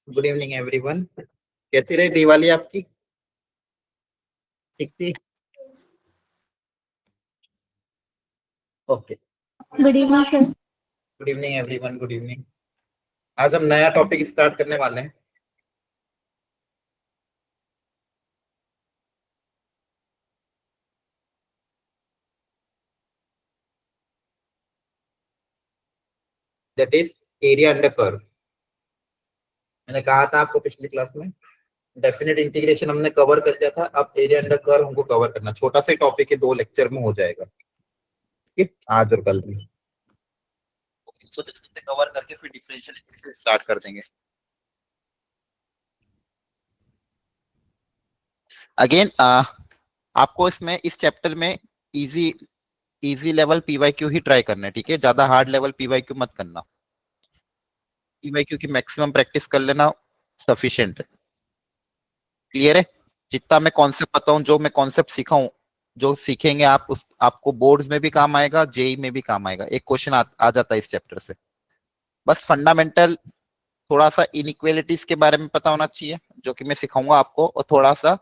Good evening everyone. कैसी रही दिवाली आपकी? ठीक थी? Okay. Good evening sir. Good evening everyone, good evening. आज हम नया टॉपिक स्टार्ट करने वाले हैं। That is area under curve. मैंने कहा था आपको पिछली क्लास में डेफिनेट इंटीग्रेशन हमने कवर कर लिया था, अब एरिया अंडर कर्व हमको कवर करना। छोटा सा टॉपिक है, 2 लेक्चर में हो जाएगा। ठीक है, आज और कल में इसको कवर करके फिर डिफरेंशियल इंटीग्रेशन स्टार्ट कर देंगे। अगेन आपको इसमें इस चैप्टर में इजी लेवल पीवाईक्यू ही ट्राई करना है, ठीक है? ज्यादा हार्ड लेवल पीवाईक्यू मत करना। पीवाईक्यू की मैक्सिमम प्रैक्टिस कर लेना सफिशिएंट है। क्लियर है? जितना मैं कॉन्सेप्ट बताऊं, जो मैं कॉन्सेप्ट सिखाऊं, जो सीखेंगे आप आपको बोर्ड्स में भी काम आएगा, जेई में भी काम आएगा। एक क्वेश्चन आ जाता है इस चैप्टर से। बस फंडामेंटल थोड़ा सा इनइक्वालिटीज के बारे में पता होना चाहिए, जो कि मैं सिखाऊंगा आपको, और थोड़ा सा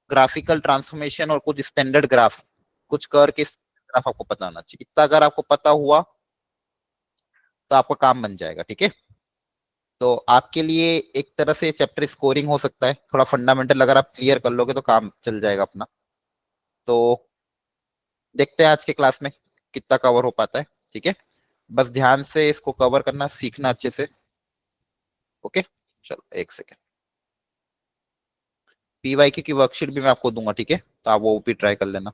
ग्राफिकल ट्रांसफॉर्मेशन और कुछ स्टैंडर्ड ग्राफ, कुछ कर के ग्राफ आपको पता होना चाहिए। इतना अगर आपको पता हुआ तो आपका काम बन जाएगा, ठीक है? तो आपके लिए एक तरह से चैप्टर स्कोरिंग हो सकता है। थोड़ा फंडामेंटल अगर आप क्लियर कर लोगे तो काम चल जाएगा अपना। तो देखते हैं आज के क्लास में कितना कवर हो पाता है, ठीक है? बस ध्यान से इसको कवर करना सीखना अच्छे से। ओके, चलो एक सेकेंड। पीवाईक्यू की वर्कशीट भी मैं आपको दूंगा, ठीक है? तो आप वो भी ट्राई कर लेना।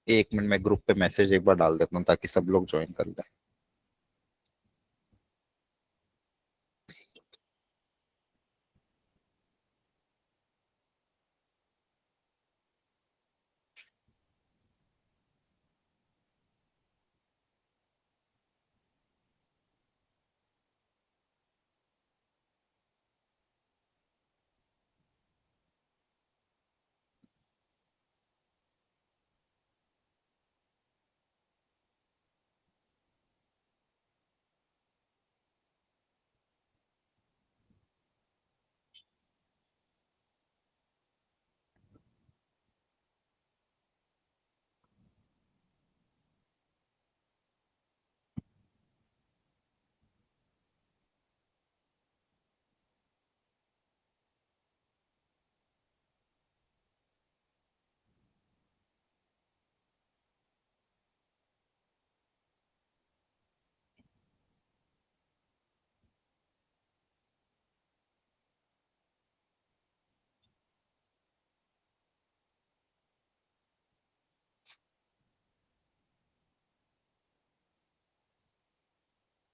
एक मिनट में ग्रुप पे मैसेज एक बार डाल देता हूँ ताकि सब लोग ज्वाइन कर लें।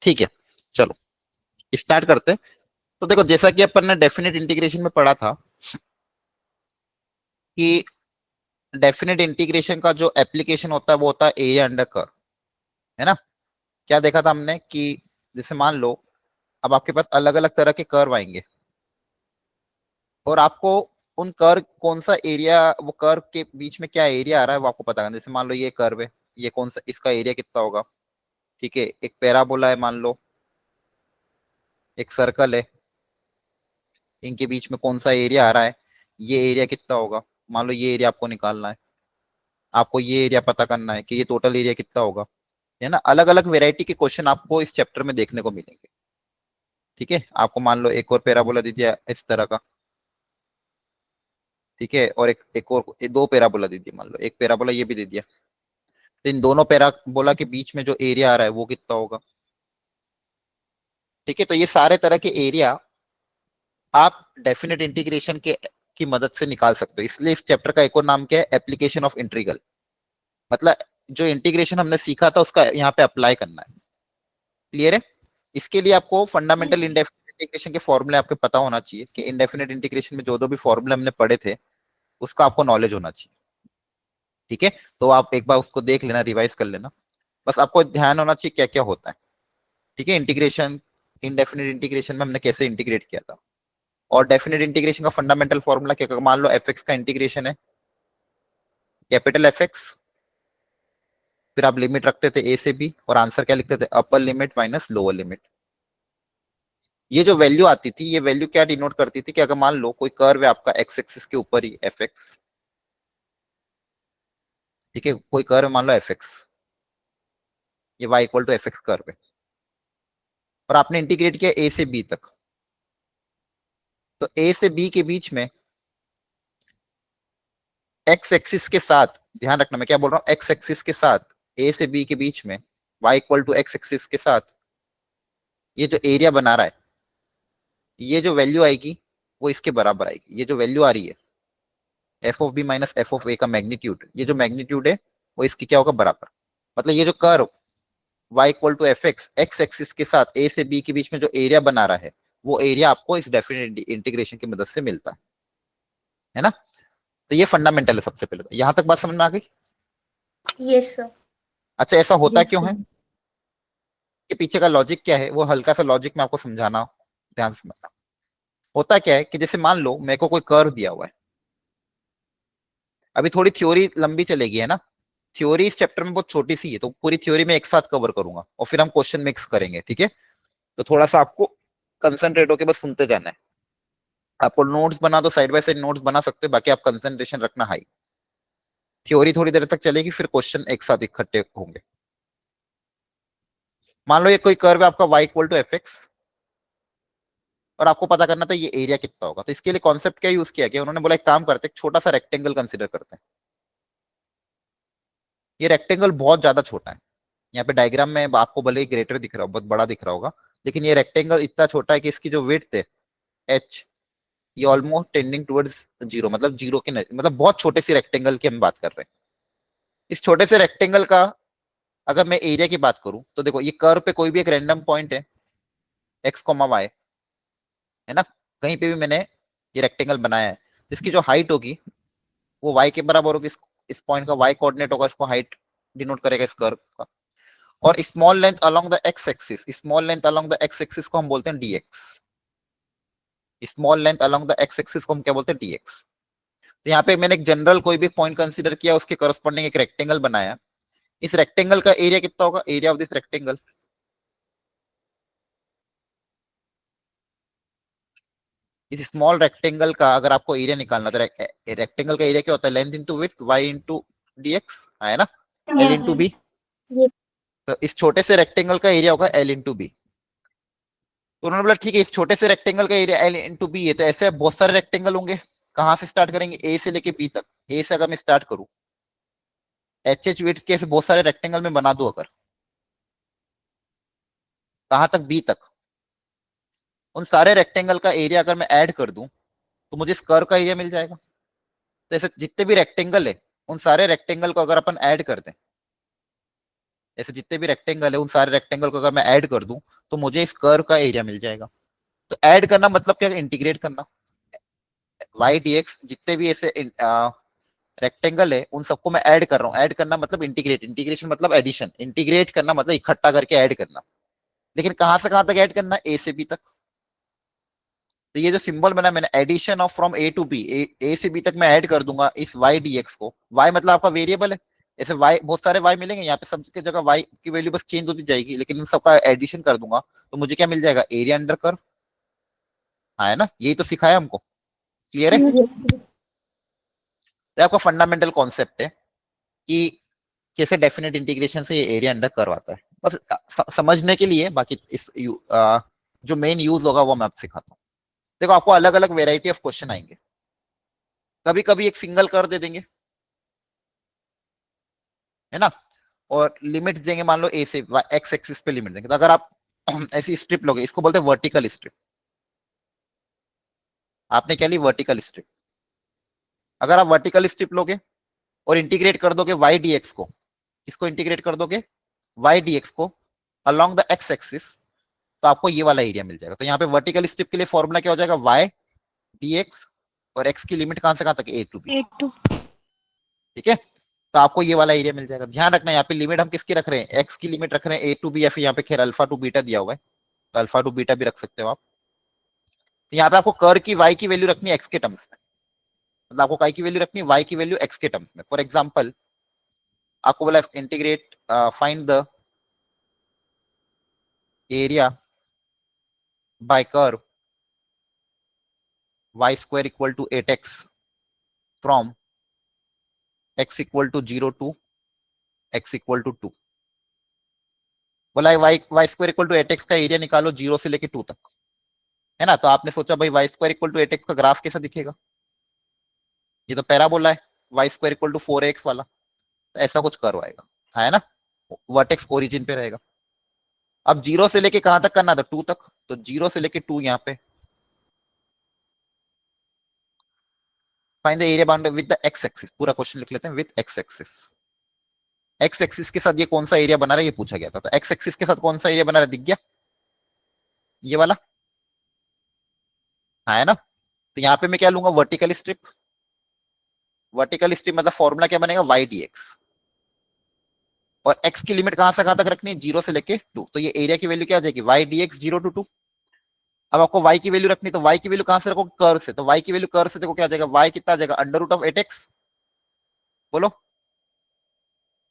ठीक है, चलो स्टार्ट करते हैं। तो देखो, जैसा कि अपन ने डेफिनेट इंटीग्रेशन में पढ़ा था कि डेफिनेट इंटीग्रेशन का जो एप्लीकेशन होता है वो होता है एरिया अंडर कर्व, है ना? क्या देखा था हमने कि जैसे मान लो अब आपके पास अलग अलग तरह के कर्व आएंगे और आपको उन कर्व कौन सा एरिया, वो कर्व के बीच में क्या एरिया आ रहा है वो आपको पता करना। जैसे मान लो ये कर्व है, ये कौन सा, इसका एरिया कितना होगा? ठीक है, एक पैराबोला है मान लो, एक सर्कल है, इनके बीच में कौन सा एरिया आ रहा है, ये एरिया कितना होगा? मान लो ये एरिया आपको निकालना है, आपको ये एरिया पता करना है कि ये टोटल एरिया कितना होगा, है ना? अलग अलग वेराइटी के क्वेश्चन आपको इस चैप्टर में देखने को मिलेंगे, ठीक है? आपको मान लो एक और पैराबोला दे दिया इस तरह का, ठीक है, और एक और दो पैराबोला दे दिया, मान लो एक पैराबोला ये भी दे दिया, तो इन दोनों पैराबोला के बीच में जो एरिया आ रहा है वो कितना होगा? ठीक है, तो ये सारे तरह के एरिया आप डेफिनेट इंटीग्रेशन के की मदद से निकाल सकते हो। इसलिए इस चैप्टर का एक और नाम क्या है? Application of integral. मतलब जो इंटीग्रेशन हमने सीखा था उसका यहाँ पे अप्लाई करना है। क्लियर है? इसके लिए आपको फंडामेंटल इंडेफिनिट इंटीग्रेशन के फॉर्मूले आपको पता होना चाहिए कि इंडेफिनिट इंटीग्रेशन में जो भी फॉर्मूले हमने पढ़े थे उसका आपको नॉलेज होना चाहिए, ठीक है? तो आप एक बार उसको देख लेना, रिवाइज कर लेना। बस आपको ध्यान होना चाहिए क्या क्या होता है, ठीक है। इंटीग्रेशन, इनडेफिनिट इंटीग्रेशन में हमने कैसे इंटीग्रेट किया था, और डेफिनेट इंटीग्रेशन का फंडामेंटल फॉर्मूला क्या, मान लो एफ एक्स का इंटीग्रेशन है कैपिटल एफ एक्स, फिर आप लिमिट रखते थे ए से बी और आंसर क्या लिखते थे, upper limit minus lower limit. ये जो वैल्यू आती थी, ये वैल्यू क्या डिनोट करती थी कि अगर मान लो कोई कर्व है आपका एक्स एक्सिस के ऊपर ही एफ एक्स, ठीक है, कोई कर्व है मान लो एफ एक्स, ये Y equal to F X curve है, और आपने इंटीग्रेट किया ए से बी तक, तो ए से बी के बीच में एक्स एक्सिस के साथ, ध्यान रखना मैं क्या बोल रहा हूँ, एक्स एक्सिस के साथ ए से बी के बीच में Y equal to X axis के साथ ये जो एरिया बना रहा है, ये जो वैल्यू आएगी वो इसके बराबर आएगी। ये जो वैल्यू आ रही है F of B minus F of A का मैग्नीट्यूड, ये जो मैग्नीट्यूड है वो इसकी क्या होगा, बराबर। मतलब ये जो curve y equal to F X, X axis के साथ ए से बी के बीच में जो एरिया बना रहा है, वो एरिया आपको इस डेफिनेट इंटीग्रेशन की मदद से मिलता है ना। तो ये फंडामेंटल है सबसे पहले। तो यहां तक बात समझ में आ गई? Yes sir. अच्छा, ऐसा होता Yes, क्यों है, sir. कि पीछे का लॉजिक क्या है, वो हल्का सा लॉजिक में आपको समझाना, ध्यान से समझना। होता क्या है कि जैसे मान लो मेरे को कोई कर्व दिया हुआ है, अभी थोड़ी थ्योरी लंबी चलेगी है ना, थ्योरी इस चैप्टर में बहुत छोटी सी है, तो पूरी थ्योरी में एक साथ कवर करूंगा और फिर हम क्वेश्चन मिक्स करेंगे, ठीक है। तो थोड़ा सा आपको कंसंट्रेट होकर बस सुनते जाना है। आपको नोट्स बना दो, साइड बाय साइड नोट्स बना सकते हो, बाकी आप कंसंट्रेशन रखना हाई। थ्योरी थोड़ी देर तक चलेगी, फिर क्वेश्चन एक साथ इकट्ठे होंगे। मान लो ये कोई कर्व है आपका y equal to F X, और आपको पता करना था ये एरिया कितना होगा। तो इसके लिए कॉन्सेप्ट क्या यूज किया गया, उन्होंने बोला एक काम करते हैं, छोटा सा रेक्टेंगल कंसिडर करते हैं। ये रेक्टेंगल बहुत ज्यादा छोटा है, यहाँ पे डायग्राम में आपको भले ही ग्रेटर दिख रहा हो, बहुत बड़ा दिख रहा होगा, लेकिन ये रेक्टेंगल इतना छोटा है कि इसकी जो विड्थ है एच, ये ऑलमोस्ट टेंडिंग टुवर्ड्स जीरो, मतलब जीरो के मतलब बहुत छोटे से रेक्टेंगल की हम बात कर रहे हैं। इस छोटे से रेक्टेंगल का अगर मैं एरिया की बात करूं, तो देखो ये कर्व पे कोई भी एक रैंडम पॉइंट है एक्स कॉमा वाई, है ना, कहीं पे भी मैंने ये रेक्टेंगल बनाया है, जिसकी जो हाइट होगी वो y के बराबर होगी। इस पॉइंट का y कोऑर्डिनेट होगा, इसको हाइट डिनोट करेगा इस कर्व का। और small length along the x axis, small length along the x axis को हम बोलते हैं dx। Small length along the x axis को हम क्या बोलते हैं, dx। तो यहाँ पे मैंने एक जनरल कोई भी पॉइंट कंसीडर किया, उसके करस्पॉन्डिंग एक रेक्टेंगल बनाया। इस रेक्टेंगल का एरिया कितना होगा, एरिया ऑफ दिस रेक्टेंगल, इस स्मॉल रेक्टेंगल का अगर आपको एरिया निकालना, तो रेक्टेंगल का एरिया क्या होता है, length into width, Y into dx है ना, एल इंटू बी। तो इस छोटे से रेक्टेंगल का एरिया होगा एल इंटू बी। तो उन्होंने बोला ठीक है, इस छोटे से रेक्टेंगल का एरिया एल इंटू बी है, तो ऐसे बहुत सारे रेक्टेंगल होंगे। कहां से स्टार्ट करेंगे, ए से लेके बी तक। ए से अगर मैं स्टार्ट करूं, एच एच विड्थ के ऐसे बहुत सारे रेक्टेंगल में बना दूं अगर, कहां तक, बी तक। उन सारे रेक्टेंगल का एरिया अगर मैं ऐड कर दूं, तो मुझे इस कर्व का एरिया मिल जाएगा। तो ऐसे जितने भी रेक्टेंगल है, उन सारे रेक्टेंगल को अगर अपन ऐड कर दें, ऐसे जितने भी रेक्टेंगल है उन सारे रेक्टेंगल को अगर मैं ऐड कर दूं, तो मुझे इस कर्व का एरिया मिल जाएगा। तो ऐड करना मतलब क्या, इंटीग्रेट करना। वाई dx, जितने भी ऐसे रेक्टेंगल है उन सबको मैं ऐड कर रहा हूँ। ऐड करना मतलब इंटीग्रेट, इंटीग्रेशन मतलब एडिशन, इंटीग्रेट करना मतलब इकट्ठा करके ऐड करना। लेकिन कहां से कहां तक ऐड करना, ए से बी तक। तो ये जो सिंबल बना मैंने, addition of from A to B, A से बी तक मैं ऐड कर दूंगा इस वाई dx को। वाई मतलब आपका वेरिएबल है, ऐसे वाई बहुत सारे वाई मिलेंगे, यहाँ पे सब की जगह वाई की वैल्यू बस चेंज होती जाएगी, लेकिन इन सबका एडिशन कर दूंगा तो मुझे क्या मिल जाएगा, एरिया अंडर कर्व। हाँ है ना, यही तो सिखाया हमको, क्लियर है। तो आपका फंडामेंटल कॉन्सेप्ट है कि कैसे डेफिनेट इंटीग्रेशन से ये एरिया अंडर कर्व आता है, बस समझने के लिए। बाकी इस जो मेन यूज होगा वो मैं आपको सिखाता हूँ। देखो आपको अलग अलग वेराइटी ऑफ क्वेश्चन आएंगे, कभी कभी एक सिंगल कर दे देंगे, है ना, और लिमिट्स देंगे, मान लो ए से एक्स एक्सिस पे लिमिट देंगे। तो अगर आप ऐसी स्ट्रिप लोगे, इसको बोलते हैं वर्टिकल स्ट्रिप। आपने क्या ली, वर्टिकल स्ट्रिप। अगर आप वर्टिकल स्ट्रिप लोगे और इंटीग्रेट कर दोगे वाई dx को, इसको इंटीग्रेट कर दोगे वाई dx को अलोंग द एक्स एक्सिस, तो आपको ये वाला एरिया मिल जाएगा। तो यहाँ पे वर्टिकल स्ट्रिप के लिए फॉर्मूला क्या हो जाएगा, वाई dx, और x की लिमिट कहां से कहां तक, ए टू बी, A2. ठीक है। तो आपको ये वाला एरिया मिल जाएगा। ध्यान रखना यहाँ पे लिमिट हम किसकी रख रहे हैं, एक्स की लिमिट रख रहे हैं, ए टू बी, या फिर यहाँ पे खैर अल्फा टू बीटा दिया हुआ है, तो अल्फा टू बीटा भी रख सकते हो आप। तो यहाँ पे आपको कर की वाई की वैल्यू रखनी है एक्स के टर्म्स में, मतलब आपको काय की वैल्यू रखनी है, वाई की वैल्यू एक्स के टर्म्स में। फॉर एग्जाम्पल आपको बोला integrate find the area bye curve y square equal to 8x from x equal to 0 to x equal to 2। बोला y square equal to 8x का area निकालो 0 से लेके 2 तक, है ना। तो आपने सोचा भाई y square equal to 8x का ग्राफ कैसा दिखेगा, ये तो पैराबोला है, y square equal to 4x वाला, तो ऐसा कुछ कर्व आएगा, है ना, वर्टेक्स ओरिजिन पे रहेगा। अब 0 से लेके कहां तक करना था, 2 तक, तो 0 से लेके 2 यहाँ पे। Find the area bounded with the x axis, पूरा क्वेश्चन लिख लेते हैं, with x axis. X axis के साथ ये कौन सा एरिया बना रहा है ये पूछा गया था, तो एक्स एक्सिस के साथ कौन सा एरिया बना रहा है, दिख गया ये वाला, हाँ है ना। तो यहाँ पे मैं क्या लूंगा, वर्टिकल स्ट्रिप। वर्टिकल स्ट्रिप मतलब फॉर्मूला क्या बनेगा, वाई डी एक्स, और एक्स की लिमिट कहां से कहां तक रखनी है, 0 से लेके 2, तो ये एरिया की वैल्यू क्या आ जाएगी, वाई डी एक्स 0 to 2। अब आपको y की वैल्यू रखनी, तो y की वैल्यू कहां से रखो, कर्व से, तो y की वैल्यू कर्व से देखो क्या आ जाएगा, y कितना आ जाएगा, अंडर रूट ऑफ 8x, बोलो।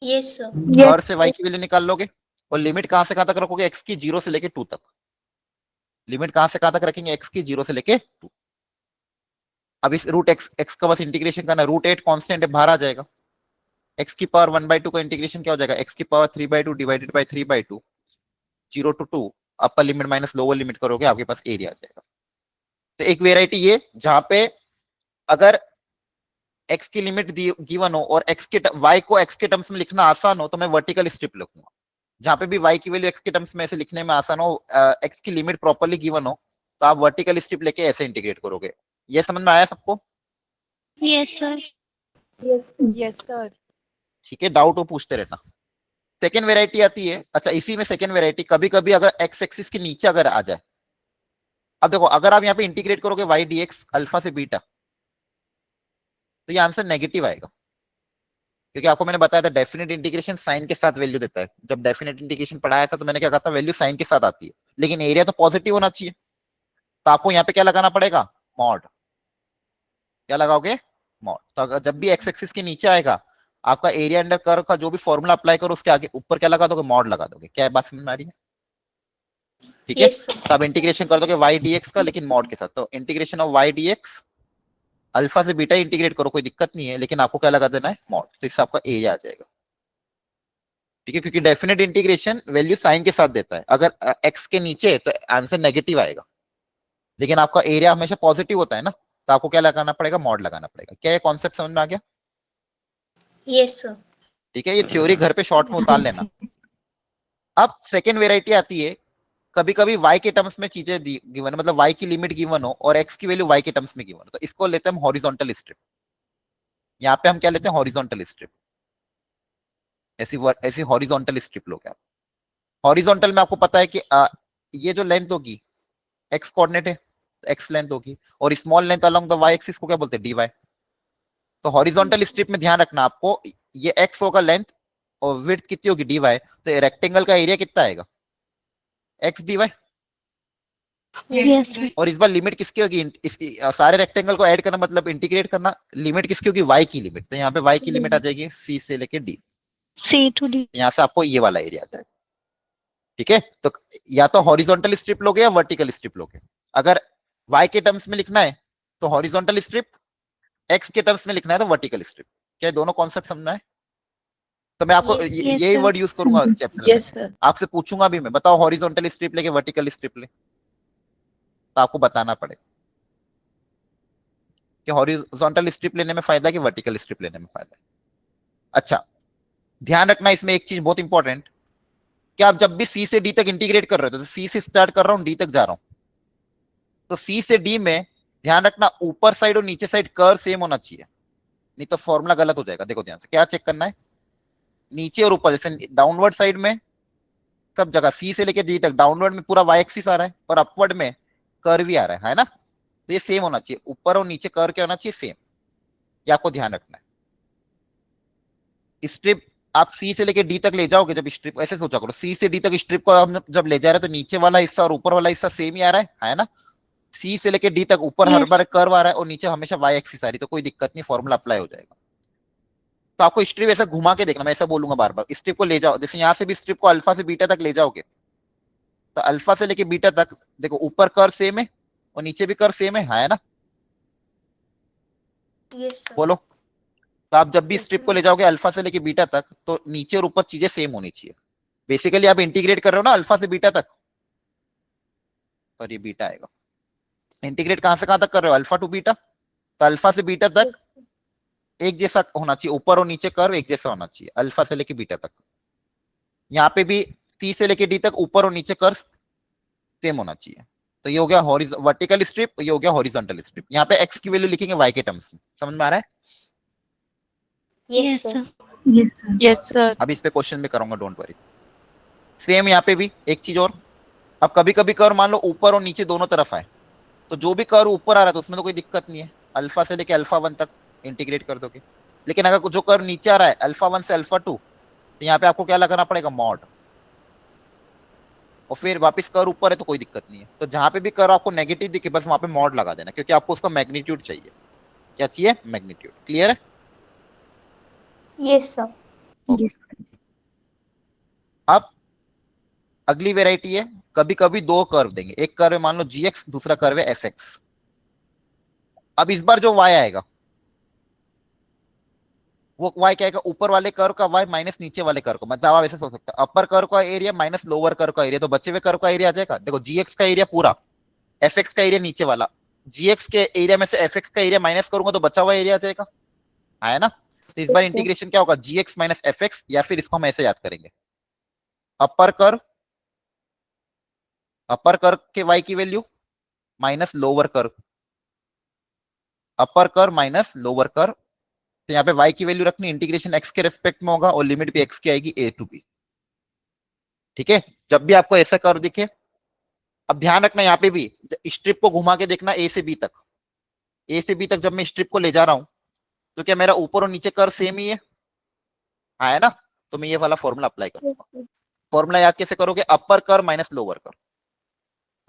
Yes, sir. कर्व से y की वैल्यू निकाल लोगे, और लिमिट कहां से कहां तक रखोगे, x की 0 से लेके 2 तक। लिमिट कहां से कहां तक रखेंगे, x की 0 से लेके 2। अब इस रूट x का बस इंटीग्रेशन करना, रूट 8 कॉन्स्टेंट है, बाहर आ जाएगा, x की पावर 1/2 का इंटीग्रेशन क्या हो जाएगा, x की power 3/2 divided by 3/2, 0 to 2, upper limit minus lower limit करोगे, आपके पास एरिया आ जाएगा। तो एक वेराइटी ये जहां पे अगर x की लिमिट गिवन हो और x के y को x के टर्म्स में लिखना आसान हो, तो मैं वर्टिकल स्ट्रिप लिखूंगा। जहां पे भी y की वैल्यू x के टर्म्स में ऐसे लिखने में आसान हो, x की लिमिट प्रॉपर्ली गिवन हो, तो आप वर्टिकल स्ट्रिप लेके ऐसे इंटीग्रेट करोगे। ये समझ में आया सबको, यस सर। Yes sir. ठीक है, डाउट हो पूछते रहना। सेकेंड वेराइटी आती है, अच्छा इसी में सेकेंड वेराइटी, कभी कभी अगर एक्स एक्सिस के नीचे अगर आ जाए, अब देखो अगर आप यहाँ पे इंटीग्रेट करोगे वाई डी एक्स अल्फा से बीटा, तो ये आंसर नेगेटिव आएगा, क्योंकि आपको मैंने बताया था डेफिनेट इंटीग्रेशन साइन के साथ वैल्यू देता है। जब डेफिनेट इंटीग्रेशन पढ़ाया था तो मैंने क्या कहा था, वैल्यू साइन के साथ आती है, लेकिन एरिया तो पॉजिटिव होना चाहिए, तो आपको यहाँ पे क्या लगाना पड़ेगा, मॉड। क्या लगाओगे, मॉड। तो अगर जब भी एक्स एक्सिस के नीचे आएगा, आपका एरिया अंडर कर्व का जो भी फॉर्मूला अप्लाई करो, उसके आगे ऊपर क्या लगा दोगे, मॉड लगा दोगे। क्या बात समझ में आ रही है, ठीक है। Yes, sir. तो अब इंटीग्रेशन कर दोगे वाई डी एक्स का, लेकिन मॉड के साथ, तो integration of Y D X alpha से बीटा इंटीग्रेट करो, कोई दिक्कत नहीं है, लेकिन आपको क्या लगा देना है, मॉड, तो इससे आपका एरिया आ जाएगा, ठीक है। क्योंकि डेफिनेट इंटीग्रेशन वैल्यू साइन के साथ देता है, अगर एक्स के नीचे तो आंसर नेगेटिव आएगा, लेकिन आपका एरिया हमेशा पॉजिटिव होता है ना, तो आपको क्या लगाना पड़ेगा, मॉड लगाना पड़ेगा। क्या ये कॉन्सेप्ट समझ में आ गया, Yes, sir. ठीक है। ये थ्योरी घर पे शॉर्ट में उतार लेना। अब सेकेंड वेराइटी आती है, कभी कभी y के टर्म्स में चीजें गिवन, मतलब y की लिमिट गिवन हो और x की वैल्यू y के टर्म्स में गिवन हो, तो इसको लेते हैं हम हॉरिजॉन्टल स्ट्रिप। यहाँ पे हम क्या लेते हैं, हॉरिजॉन्टल स्ट्रिप, ऐसी हॉरिजॉन्टल स्ट्रिप लोगे आप। हॉरिजॉन्टल में आपको पता है कि ये जो लेंथ होगी x कोऑर्डिनेट है, तो x लेंथ होगी, और small length along the y axis को क्या बोलते हैं, dy। तो हॉरिजॉन्टल स्ट्रिप में ध्यान रखना आपको, ये x होगा लेंथ और विड्थ कितनी होगी, dy, तो रेक्टेंगल का एरिया कितना आएगा, x dy। Yes, yes sir. Sir. और इस बार लिमिट किसकी होगी, इसकी सारे रेक्टेंगल को ऐड करना मतलब इंटीग्रेट करना, लिमिट किसकी होगी, y की लिमिट, तो यहाँ पे y की लिमिट आ जाएगी c से लेके d, सी टू डी। यहाँ से आपको ये वाला एरिया आ जाएगा, ठीक है। तो या तो हॉरिजॉन्टल स्ट्रिप लोगे या वर्टिकल स्ट्रिप लोगे। अगर y के टर्म्स में लिखना है तो हॉरिजॉन्टल स्ट्रिप, x के टर्म्स में लिखना है तो वर्टिकल स्ट्रिप। क्या दोनों कॉन्सेप्ट समझना है, तो मैं आपको Yes, yes, यही sir. वर्ड यूज करूंगा चैप्टर में, यस सर। आपसे पूछूंगा भी मैं, बताओ हॉरिजॉन्टल स्ट्रिप लेके वर्टिकल स्ट्रिप ले, तो आपको बताना पड़ेगा कि हॉरिजॉन्टल स्ट्रिप लेने में फायदा कि वर्टिकल स्ट्रिप लेने में फायदा है। अच्छा ध्यान रखना इसमें एक चीज बहुत इंपॉर्टेंट, कि आप जब भी सी से डी तक इंटीग्रेट कर रहे हो, तो सी से स्टार्ट कर रहा हूं डी तक जा रहा हूं, तो सी से डी में ध्यान रखना ऊपर साइड और नीचे साइड कर्व सेम होना चाहिए, नहीं तो फॉर्मूला गलत हो जाएगा। देखो ध्यान से क्या चेक करना है, नीचे और ऊपर, जैसे डाउनवर्ड साइड में सब जगह सी से लेके डी तक डाउनवर्ड में पूरा वाई एक्सिस आ रहा है और अपवर्ड में कर्व ही आ रहा है ना, तो ये सेम होना चाहिए, ऊपर और नीचे कर्व क्या होना चाहिए, सेम। ये आपको ध्यान रखना है, स्ट्रिप आप सी से लेके डी तक ले जाओगे, जब स्ट्रिप ऐसे सोचा करो, सी से डी तक स्ट्रिप को हम जब ले जा रहे हैं तो नीचे वाला हिस्सा और ऊपर वाला हिस्सा सेम ही आ रहा है ना। सी से लेके डी तक ऊपर हर Yes. बार कर्व आ रहा है और नीचे हमेशा वाई एक्सिस आ रही, तो कोई दिक्कत नहीं, फॉर्मूला अप्लाई हो जाएगा। तो आपको स्ट्रिप ऐसा घुमा के देखना, मैं ऐसा बोलूंगा बार बार, स्ट्रिप को ले जाओ, जैसे यहाँ से भी स्ट्रिप को अल्फा से बीटा तक ले जाओगे, तो अल्फा से लेके बीटा तक देखो ऊपर कर्व सेम है और नीचे भी कर्व सेम है ना। Yes sir. बोलो। तो आप जब भी स्ट्रिप को ले जाओगे अल्फा से लेके बीटा तक, तो नीचे और ऊपर चीजें सेम होनी चाहिए। बेसिकली आप इंटीग्रेट कर रहे हो ना अल्फा से बीटा तक, और ये बीटा आएगा, इंटीग्रेट कहां से कहां तक कर रहे हो, अल्फा टू बीटा, तो अल्फा से बीटा तक एक जैसा होना चाहिए, ऊपर और नीचे कर्व एक जैसा होना चाहिए अल्फा से लेके बीटा तक। यहाँ पे भी सी से लेके डी तक ऊपर और नीचे कर्व सेम होना चाहिए। तो ये हो गया वर्टिकल स्ट्रिप, ये हो गया हॉरिजॉन्टल स्ट्रिप। यहाँ पे एक्स की वैल्यू लिखेंगे वाई के टर्म्स में, समझ में आ रहा है? Yes Yes, sir. sir. Yes, sir. अभी इस पे क्वेश्चन भी करूंगा, डोंट वरी। सेम यहाँ पे भी एक चीज और, अब कभी कभी कर्व मान लो ऊपर और नीचे दोनों तरफ आए, तो जो भी कर्व ऊपर आ रहा है तो उसमें तो कोई दिक्कत नहीं है, अल्फा से लेके अल्फा 1 तक इंटीग्रेट कर दोगे। लेकिन अगर जो कर्व नीचे आ रहा है अल्फा 1 से अल्फा 2, तो यहाँ पे आपको क्या लगाना पड़ेगा, मॉड, और फिर वापस कर्व ऊपर है तो कोई दिक्कत नहीं है। तो जहां पे भी कर्व आपको नेगेटिव दिखे बस वहां पे मॉड लगा देना, क्योंकि आपको उसका मैग्नीट्यूड चाहिए। क्या चाहिए? मैग्नीट्यूड। क्लियर है? Yes sir. अब अगली वेराइटी है, कभी कभी दो कर्व देंगे, एक कर्व है मान लो जीएक्स, दूसरा कर्व है एफएक्स। अब इस बार जो वाई आएगा वो वाई क्या आएगा, ऊपर वाले कर्व का वाई माइनस नीचे वाले कर्व का, मतलब आप ऐसे सोच सकते हैं अपर कर्व का एरिया माइनस लोअर कर्व का एरिया, तो बचे हुए कर्व का एरिया आ जाएगा। देखो जीएक्स का एरिया पूरा, एफएक्स का एरिया नीचे वाला, जीएक्स के एरिया में से एफएक्स का एरिया माइनस करूंगा तो बचा हुआ एरिया आ जाएगा, है ना। तो इस बार इंटीग्रेशन क्या होगा, जीएक्स माइनस एफएक्स, या फिर इसको हम ऐसे याद करेंगे, अपर कर्व के वाई की वैल्यू माइनस लोअर कर्व, अपर कर्व माइनस लोअर कर्व। तो यहाँ पे y की वैल्यू रखनी, इंटीग्रेशन x के रेस्पेक्ट में होगा और लिमिट भी x की आएगी a टू b। ठीक है, जब भी आपको ऐसा कर्व दिखे, अब ध्यान रखना यहाँ पे भी स्ट्रिप को घुमा के देखना a से b तक, a से b तक जब मैं स्ट्रिप को ले जा रहा हूं तो क्या मेरा ऊपर और नीचे कर्व सेम ही है, हाँ है ना। तो मैं ये वाला फॉर्मूला अप्लाई करूंगा। फॉर्मूला याद कैसे करोगे, अपर कर्व माइनस लोअर कर्व,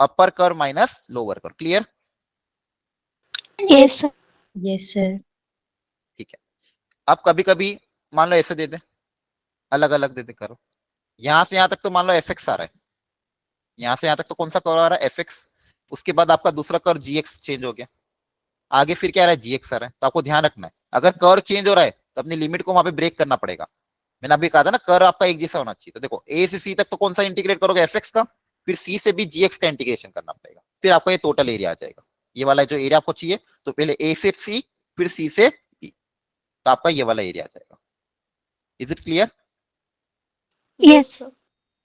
अपर curve minus lower curve. Clear? Yes, sir. Yes sir. ठीक है। अब कभी कभी मान लो ऐसे दे दे, अलग अलग दे दे करो, यहां से यहां तक तो मान लो एफ एक्स आ रहा है, यहां से यहां तक तो कौन सा कर्व आ रहा है, एफ एक्स। उसके बाद आपका दूसरा कर्व जी एक्स चेंज हो गया, आगे फिर क्या आ रहा है, जी एक्स आ रहा है। तो आपको ध्यान रखना है अगर कर्व चेंज हो रहा है तो अपनी लिमिट को वहां पे ब्रेक करना पड़ेगा। मैंने अभी कहा था ना कर्व आपका एक जैसा होना चाहिए। तो देखो ए से सी तक तो कौन सा इंटीग्रेट करोगे, एफ एक्स का, फिर सी से भी जी एक्स का इंटीग्रेशन करना पड़ेगा, फिर आपका ये टोटल एरिया आ जाएगा। ये वाला जो एरिया आपको चाहिए, तो पहले ए से सी फिर सी से बी, तो आपका ये वाला एरिया आ जाएगा। Is it clear? Yes sir.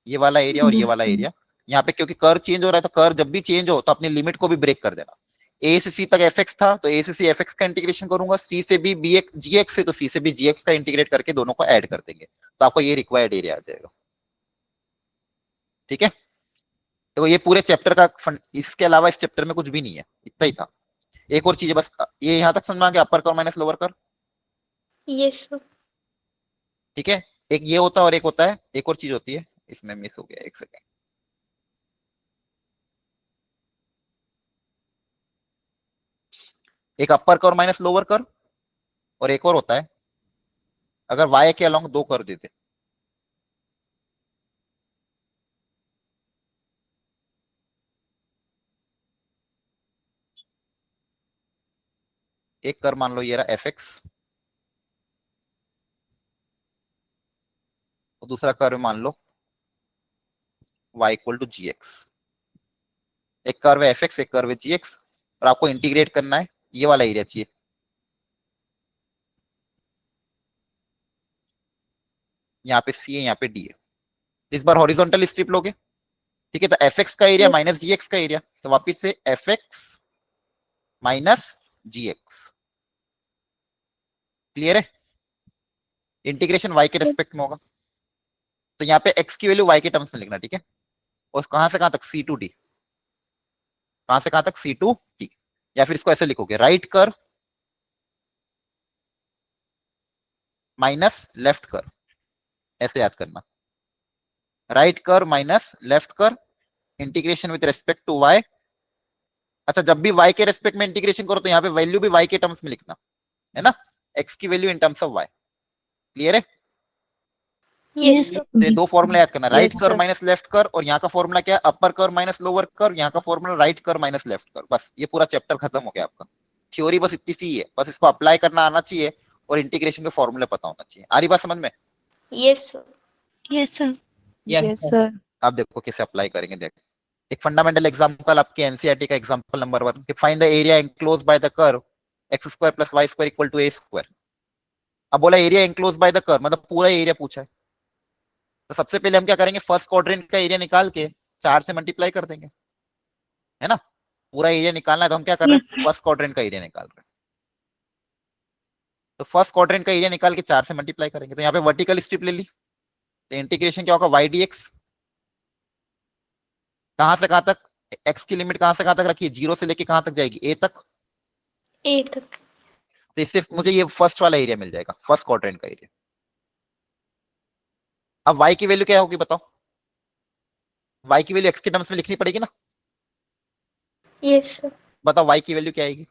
ये वाला एरिया और ये वाला एरिया, यहाँ पे क्योंकि कर्व चेंज हो रहा है तो कर्व जब भी चेंज हो तो अपनी लिमिट को भी ब्रेक कर देना। ए से सी तक एफ एक्स था तो ए से सी एफ एक्स का इंटीग्रेशन करूंगा, सी से भी बी एक्स जी एक्स से तो सी से भी जी एक्स का इंटीग्रेट करके दोनों को ऐड कर देंगे, तो आपको ये रिक्वायर्ड एरिया आ जाएगा। ठीक है, तो ये पूरे चैप्टर का इसके अलावा इस चैप्टर में कुछ भी नहीं है, इतना ही था। एक और चीज है बस, ये यहाँ तक समझ में आ गया, अपर curve minus lower curve. Yes sir. ठीक है, एक ये होता है और एक होता है, एक और चीज होती है, इसमें मिस हो गया, एक सेकेंड। एक अपर कर्व माइनस लोअर कर्व, और एक और होता है अगर वाई के अलोंग दो कर्व देते। एक कर्व मान लो ये रहा एफ एक्स, और दूसरा कर्व मान लो y equal to G X. एक कर्व है एफ एक्स, एक कर्व है जी एक्स, और आपको इंटीग्रेट करना है, ये वाला एरिया चाहिए। यहाँ पे सी है, यहाँ पे डी है। इस बार हॉरिजॉन्टल स्ट्रिप लोगे, ठीक है, तो एफ एक्स का एरिया माइनस जी एक्स का एरिया, तो वापिस से एफ एक्स माइनस जी एक्स। क्लियर है? इंटीग्रेशन y के रेस्पेक्ट में होगा, तो यहाँ पे x की वैल्यू y के टर्म्स में लिखना, ठीक है। और कहां से कहां तक, सी टू डी, कहां से कहां तक, सी टू डी। या फिर इसको ऐसे लिखोगे, right curve minus left curve, ऐसे याद करना, right curve minus left curve, integration with respect to y। अच्छा, जब भी y के रेस्पेक्ट में इंटीग्रेशन करो तो यहाँ पे वैल्यू भी y के टर्म्स में लिखना है ना, x की value in terms of y। Clear है? Yes, Yes. sir. तो ये दो फॉर्मूला याद करना, right Yes, curve sir. Minus left curve, और यहाँ का फॉर्मूला क्या है, अपर कर्व माइनस लोअर कर्व, यहाँ का formula right curve minus left curve. बस ये पूरा चैप्टर खत्म हो गया आपका। थ्योरी बस इतनी सी है, बस इसको अप्लाई करना आना चाहिए और इंटीग्रेशन के फॉर्मूले पता होना चाहिए। आ रही बात समझ में? Yes, sir. Yes, sir. Yes, sir. आप देखो कैसे अप्लाई करेंगे। देख, एक फंडामेंटल एग्जांपल आपके एनसीईआरटी का example number 1, find the area enclosed by the curve x square plus y square equal to a square. अब बोला area enclosed by the curve, मतलब पूरा एरिया पूछा है। तो सबसे पहले हम क्या करेंगे, फर्स्ट क्वाड्रेंट का एरिया निकाल के 4 से मल्टीप्लाई कर देंगे, है ना। पूरा एरिया निकालना है तो हम क्या कर रहे हैं, फर्स्ट क्वाड्रेंट का एरिया निकाल रहे हैं। तो फर्स्ट क्वाड्रेंट का एरिया निकाल के 4 से मल्टीप्लाई करेंगे। तो यहाँ पे वर्टिकल स्ट्रिप ले ली, तो इंटीग्रेशन क्या होगा, y dx, कहां से कहां तक, x की लिमिट कहां से कहां तक रखी है, 0 से लेके कहां तक जाएगी, a तक। A तक। तो इससे मुझे ये फर्स्ट वाला एरिया मिल जाएगा, फर्स्ट क्वाड्रेंट का एरिया। अब y की वैल्यू क्या होगी बताओ, y की वैल्यू x के टर्म्स में लिखनी पड़ेगी ना। Yes, sir. बताओ y की वैल्यू क्या आएगी,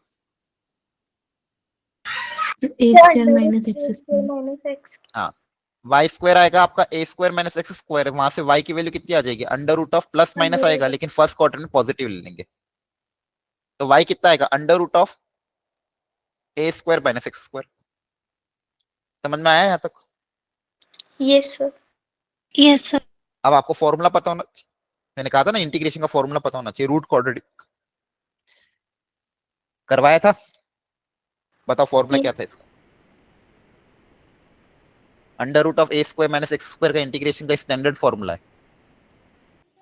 A square minus x square. minus x. हाँ, y स्क्वायर आएगा आपका a square minus x square, वहां से y की वैल्यू कितनी आ जाएगी, under root of, plus minus आएगा लेकिन फर्स्ट क्वार्टर में पॉजिटिव ले लेंगे। तो y कितना आएगा, under root of a square minus x square. समझ में आया यहाँ तक? Yes, sir. Yes, sir. अब आपको फॉर्मूला पता होना, मैंने कहा था ना इंटीग्रेशन का फॉर्मूला पता होना चाहिए, रूट क्वाड्रेटिक करवाया था। बताओ फॉर्मूला क्या था इसका, under root of A square minus x square का इंटीग्रेशन का स्टैंडर्ड फॉर्मूला है।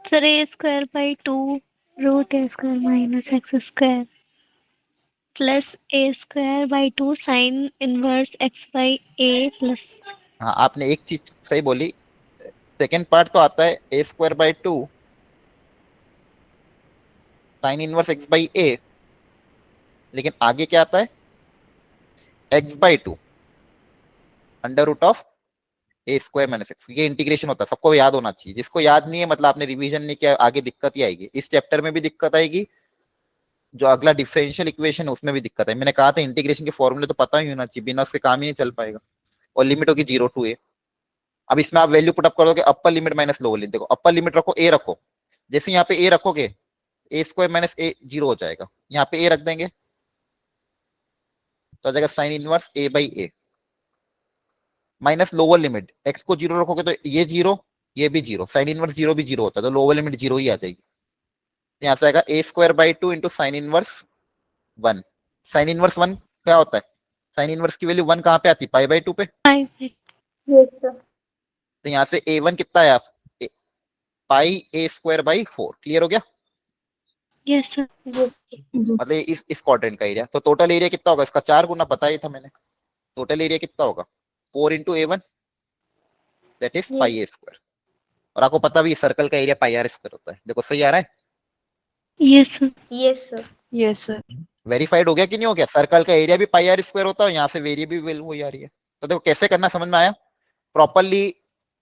Sir, a square by 2 root a square minus x square plus a square by 2 sin inverse x by a plus. हाँ, आपने एक चीज सही बोली, second part तो आता है A square by 2 sine inverse X by A, लेकिन आगे क्या आता है, X by 2 under root of A square minus X. ये इंटीग्रेशन होता है, सबको याद होना चाहिए। जिसको याद नहीं है मतलब आपने रिवीजन नहीं किया, आगे दिक्कत ही आएगी। इस चैप्टर में भी दिक्कत आएगी, जो अगला डिफरेंशियल इक्वेशन है उसमें भी दिक्कत है। मैंने कहा था इंटीग्रेशन के फॉर्मूले तो पता ही होना चाहिए, बिना उसके काम ही नहीं चल पाएगा। और लिमिट होगी 0 टू ए। अब इसमें आप वैल्यू पुटअप कर दोगे, upper limit minus lower limit. देखो अपर लिमिट रखो, ए रखो, जैसे यहाँ पे ए रखोगे ए स्क्वायर माइनस ए 0 हो जाएगा, यहाँ पे ए रख देंगे तो आ जाएगा sine inverse A by A minus lower limit, x को 0 रखोगे तो ये 0 ये भी 0, साइन इनवर्स 0 भी 0 होता है तो लोअर लिमिट 0 ही आ जाएगी। यहाँ से आएगा A square by 2 into sine inverse 1। Sine inverse 1 क्या होता है, साइन इनवर्स की वैल्यू 1 कहाँ पे आती है, पाई बाई 2 पे। Yes, sir. तो यहाँ से a1 कितना है, आप पाई ए स्क्वायर बाई 4। क्लियर हो गया? Yes, sir. Yes. मतलब इस क्वाड्रेंट का एरिया। तो टोटल एरिया कितना होगा, इसका 4 गुना पता ही था मैंने। टोटल एरिया कितना होगा, 4 into a1 that is pi A square. और आपको पता भी सर्कल का एरिया पाई आर स्क्वायर होता है। देखो सही आ रहा है, Yes, sir. Yes, sir. Yes, sir. Verified हो गया कि नहीं हो गया, सर्कल का एरिया भी पाई आर स्क्वायर होता है, यहाँ से वेरिएबल वैल्यू वही आ रही है। तो देखो कैसे करना, समझ में आया? प्रॉपरली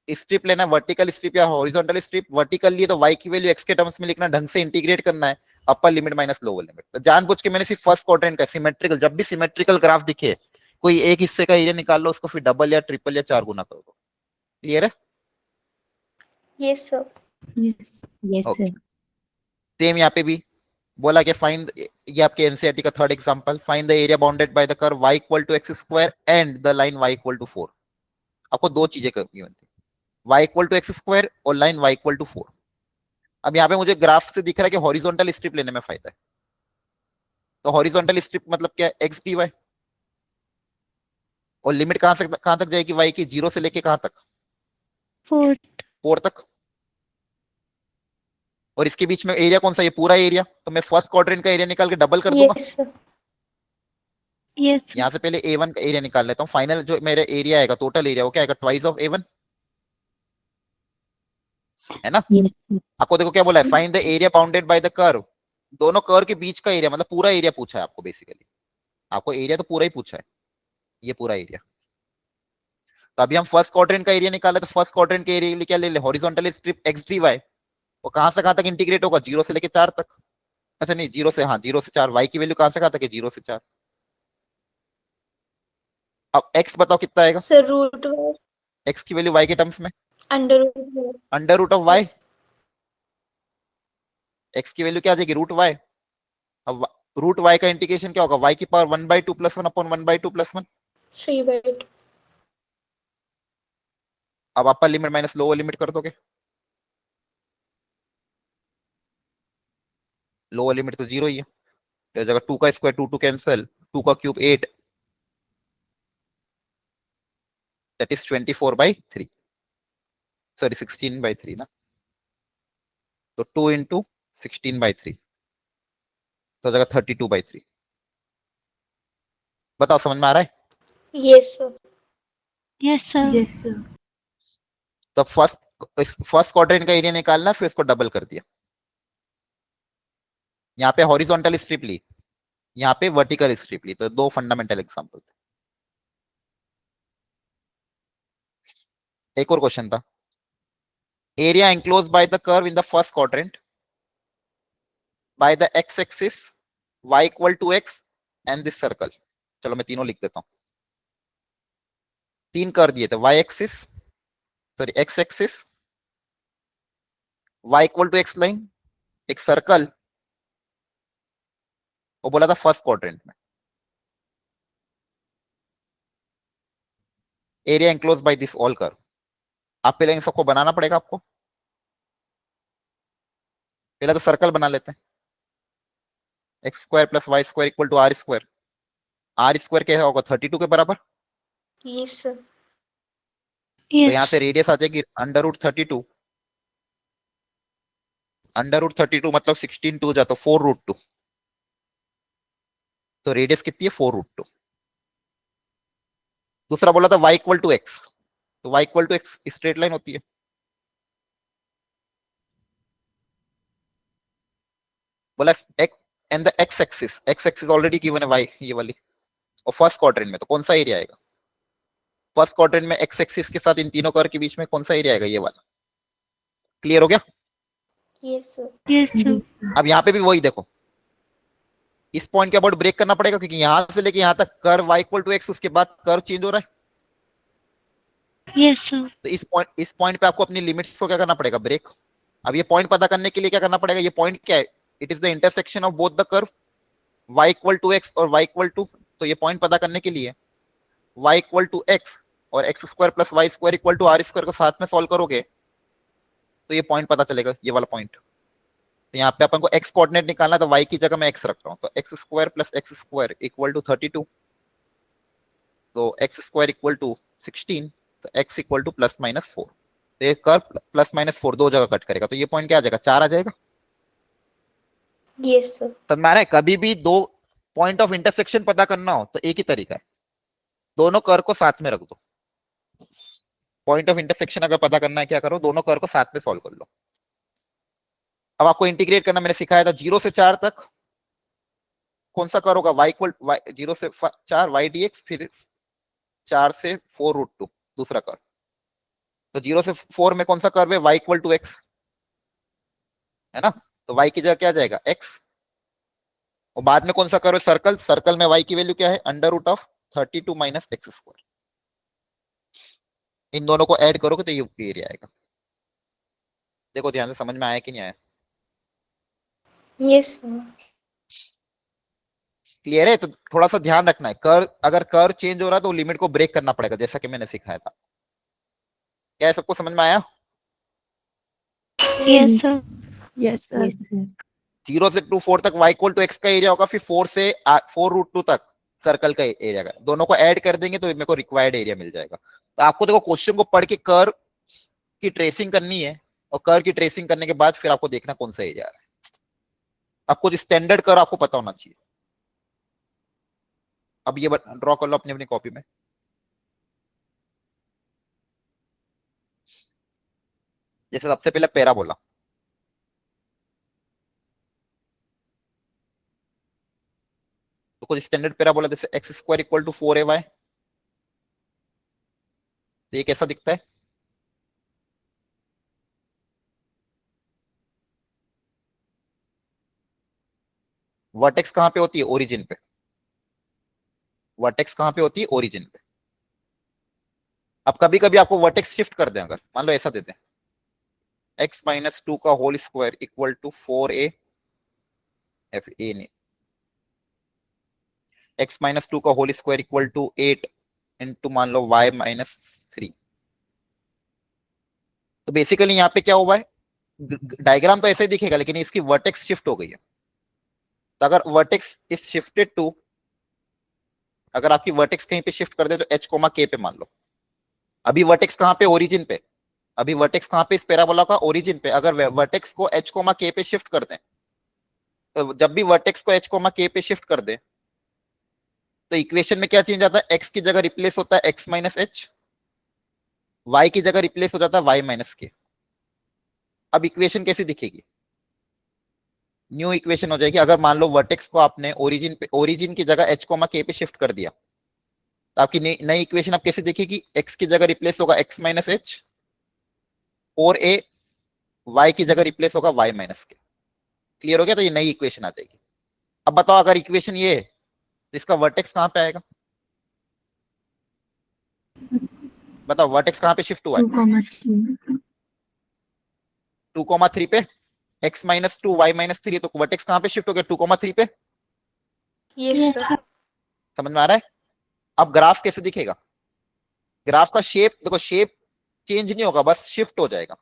स्ट्रिप लेना, वर्टिकल स्ट्रिप या हॉरिजॉन्टल स्ट्रिप। वर्टिकल लिए तो y की वैल्यू x के टर्म्स में लिखना, ढंग से इंटीग्रेट करना है, upper limit minus lower limit. तो जानबूझ के मैंने सिर्फ फर्स्ट क्वाड्रेंट का सिमेट्रिकल, जब भी सिमेट्रिकल ग्राफ दिखे कोई एक हिस्से का एरिया निकाल लो, उसको फिर डबल या ट्रिपल या 4 गुना कर दो। क्लियर है? Yes, sir. Yes. Yes, Okay. Same यहाँ पे भी बोला कि फाइंड, ये आपके एनसीईआरटी का third example, find the area bounded by the curve y equal to X square and the line y equal to 4। आपको दो चीजें करनी होती है, y equal to X square और लाइन y इक्वल टू 4। अब यहाँ पे मुझे ग्राफ से दिख रहा है कि हॉरिजॉन्टल स्ट्रिप लेने में फायदा है। तो हॉरिजॉन्टल स्ट्रिप मतलब क्या है, एक्स डी वाई, और लिमिट कहां तक जाएगी y की, 0 से लेके कहां तक, 4. 4 तक। और इसके बीच में एरिया कौन सा, ये पूरा एरिया। तो मैं फर्स्ट क्वाड्रेंट का एरिया निकाल के डबल कर दूंगा। Yes, sir. Yes, sir. यहाँ से पहले a1 का एरिया निकाल लेता हूँ, फाइनल जो मेरा एरिया आएगा, टोटल एरिया वो क्या आएगा, ट्वाइस ऑफ a1, है ना। Yes. आपको देखो क्या बोला है, find the area bounded by the curve. दोनों कर्व के बीच का एरिया, मतलब पूरा एरिया पूछा है आपको। बेसिकली आपको एरिया तो पूरा ही पूछा है, ये पूरा एरिया। तो अभी हम फर्स्ट क्वाड्रेंट का एरिया निकाले, तो फर्स्ट क्वाड्रेंट के एरिया क्या ले ले, horizontal strip X D Y, वो कहां से कहां तक इंटीग्रेट होगा, 0 से लेके 4 तक। अच्छा नहीं, 0 से, हाँ 0 से 4, वाई की वैल्यू कहां से कहां तक है, 0 से 4। अब एक्स बताओ कितना आएगा, सर रूट वाई एक्स की वैल्यू वाई के टर्म्स में under root under root of Y, yes X की वैल्यू क्या आ जाएगी, रूट वाई। अब रूट वाई का इंटीग्रेशन क्या होगा, वाई की पावर 1/2 + 1 अपॉन 1/2 + 1। 3/2 अब upper limit minus lower limit कर दोगे, लोअर लिमिट तो 0 ही है, तो जगह 2 का स्क्वायर 2 2 कैंसिल, 2 का क्यूब 8, दैट इज 24/3, सॉरी 16/3 ना, तो 2 इंटू 16/3, तो जगह 32/3। बताओ समझ में आ रहा है। Yes sir Yes, sir. Yes, sir. तो फर्स्ट क्वाड्रेंट का एरिया निकालना, फिर इसको डबल कर दिया, यहाँ पे हॉरिजॉन्टल स्ट्रिप ली, यहाँ पे वर्टिकल स्ट्रिप ली, तो दो फंडामेंटल एग्जांपल। एक और क्वेश्चन था, area enclose bye the curve in the first quadrant by the x axis y = x and this circle. चलो मैं तीनों लिख देता हूं, तीन कर दिए थे, y axis, sorry x axis, y = x line, एक सर्कल, वो बोला था फर्स्ट क्वाड्रेंट में, area enclose by this all curve. आप पहले इन सबको बनाना पड़ेगा आपको, पहले तो सर्कल बना लेते हैं, x² + y² = r², r² क्या होगा 32 के बराबर, यस सर तो यहां Yes. से रेडियस आ जाएगी √32, √32 मतलब 16 2 जाता 4√2, तो रेडियस कितनी है 4√2। दूसरा बोला था y = x, तो y = x स्ट्रेट लाइन होती है, बोला x and the x axis already given है y, ये वाली, और फर्स्ट क्वाड्रेंट में तो कौन सा एरिया आएगा, फर्स्ट क्वाड्रेंट में x एक्सिस के साथ इन तीनों कर्व के बीच में कौन सा एरिया आएगा, ये वाला। क्लियर हो गया। Yes sir Yes, sir. Yes, sir. अब यहाँ पे भी वही देखो, इस पॉइंट के अबाउट ब्रेक करना पड़ेगा, क्योंकि यहां से लेके यहां तक कर्व y = x, उसके बाद कर्व चेंज हो रहा है, Yes, sir. तो इस पॉइंट पे आपको अपनी लिमिट्स को क्या करना पड़ेगा, ब्रेक। अब ये पॉइंट पता करने के लिए क्या करना पड़ेगा, ये पॉइंट क्या है, it is the intersection of both the curve y = x और y = तो ये पॉइंट पता करने के लिए y = x और x² + y² = r² को साथ में सॉल्व करोगे, तो ये पॉइंट पता चलेगा, ये वाला पॉइंट। तो यहाँ पे अपन को x कोऑर्डिनेट निकालना, तो y की जगह मैं x रख रहा हूँ, तो x² + x² = 32, तो x² = 16, तो x = ±4, तो ये कर्व ±4 दो जगह कट करेगा, तो ये पॉइंट क्या आ जाएगा, 4 आ जाएगा। यस सर समझ में आ रहा है, कभी भी दो पॉइंट ऑफ इंटरसेक्शन पता करना हो तो एक ही तरीका है, दोनों कर्व को साथ में रख दो, पॉइंट ऑफ इंटरसेक्शन अगर पता करना है, क्या करो, दोनों कर्व को साथ में सॉल्व कर लो। अब आपको इंटीग्रेट करना मैंने सिखाया था, 0 से 4 तक कौन सा कर्व होगा, y 0 से 4 y dx, फिर 4 से 4√2 दूसरा कर्व, तो 0 से 4 में कौन सा कर्व है, y = x है ना, तो y की जगह क्या जाएगा, x, और बाद में कौन सा कर्व है, सर्कल, सर्कल में y की वैल्यू क्या है, √32 - x², इन दोनों को ऐड करोगे तो ये एरिया आएगा। देखो ध्यान से, समझ में आया कि नहीं आया, यस सर क्लियर है। तो थोड़ा सा ध्यान रखना है, अगर कर्व चेंज हो रहा है तो लिमिट को ब्रेक करना पड़ेगा, जैसा कि मैंने सिखाया था। क्या है, सबको समझ में आया। Yes, sir. Yes, sir. Yes, sir. 0 से 4 तक y = x का एरिया होगा, फिर 4 से 4√2 तक सर्कल का एरिया का, दोनों को ऐड कर देंगे तो मेरे को रिक्वायर्ड एरिया मिल जाएगा। तो आपको देखो क्वेश्चन को पढ़ के कर्व की ट्रेसिंग करनी है, और कर्व की ट्रेसिंग करने के बाद फिर आपको देखना कौन सा एरिया आ रहा है। आपको स्टैंडर्ड कर्व आपको पता होना चाहिए। अब ये ड्रॉ कर लो अपनी अपनी कॉपी में। जैसे सबसे पहले पैराबोला, तो कुछ स्टैंडर्ड पैराबोला, जैसे x² = 4ay, तो ये कैसा दिखता है? वर्टेक्स कहाँ पे होती है? ओरिजिन पे। वर्टेक्स कहाँ पे होती है? ओरिजिन पे। अब कभी कभी आपको वर्टेक्स शिफ्ट कर दें, अगर मान लो ऐसा देते हैं, x माइनस टू का whole square equal to 4a, F A नहीं, x माइनस टू का whole square equal to 8 into मान लो y माइनस 3। तो बेसिकली यहाँ पे क्या हुआ है, डायग्राम तो ऐसे ही दिखेगा लेकिन इसकी वर्टेक्स शिफ्ट हो गई है। तो अगर वर्टेक्स इज शिफ्टेड टू, अगर आपकी वर्टेक्स कहीं पे शिफ्ट कर दे तो h कोमा k पे मान लो, अभी वर्टेक्स कहाँ पे? ओरिजिन पे। अभी वर्टेक्स कहाँ पे? इस पैराबोला का ओरिजिन पे। अगर वर्टेक्स को h कोमा k पे शिफ्ट कर दें, तो जब भी वर्टेक्स को h कोमा k पे शिफ्ट कर दें तो इक्वेशन में क्या चेंज आता है? x की जगह रिप्लेस होता है x माइनस एच, y की जगह रिप्लेस हो जाता है y माइनस के। अब इक्वेशन कैसी दिखेगी? न्यू इक्वेशन हो जाएगी। अगर मान लो वर्टेक्स को आपने ओरिजिन पे, ओरिजिन की जगह h कोमा k पे शिफ्ट कर दिया, तो आपकी नई इक्वेशन अब कैसे दिखेगी? x की जगह रिप्लेस होगा x माइनस एच, और a, y की जगह रिप्लेस होगा y माइनस के। क्लियर हो गया? तो ये नई इक्वेशन आ जाएगी। अब बताओ अगर इक्वेशन ये है तो इसका वर्टेक्स कहां पे आएगा? बताओ वर्टेक्स कहां पे शिफ्ट हुआ है? 2,3. 2,3 पे। x minus two Y minus 3, तो वर्टेक्स कहां पे शिफ्ट हो गया? 2,3 पे। Yes, Yes, sir. sir. समझ में आ रहा है? अब ग्राफ कैसे दिखेगा? ग्राफ का शेप देखो, शेप चेंज नहीं होगा, बस शिफ्ट हो जाएगा।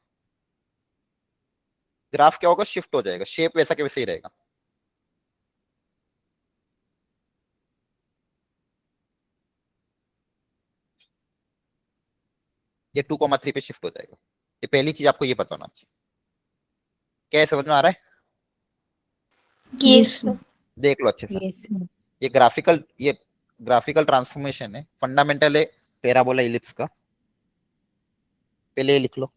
ग्राफ क्या होगा? शिफ्ट हो जाएगा, शेप वैसा के वैसे ही रहेगा। ये 2,3 पे शिफ्ट हो जाएगा। ये पहली चीज आपको ये पता होना चाहिए। क्या है, समझ में आ रहा है? Yes, sir. देख लो अच्छे से। Yes, sir. ये ग्राफिकल ट्रांसफॉर्मेशन है, फंडामेंटल है पैराबोला इलिप्स का। पहले ये लिख लो।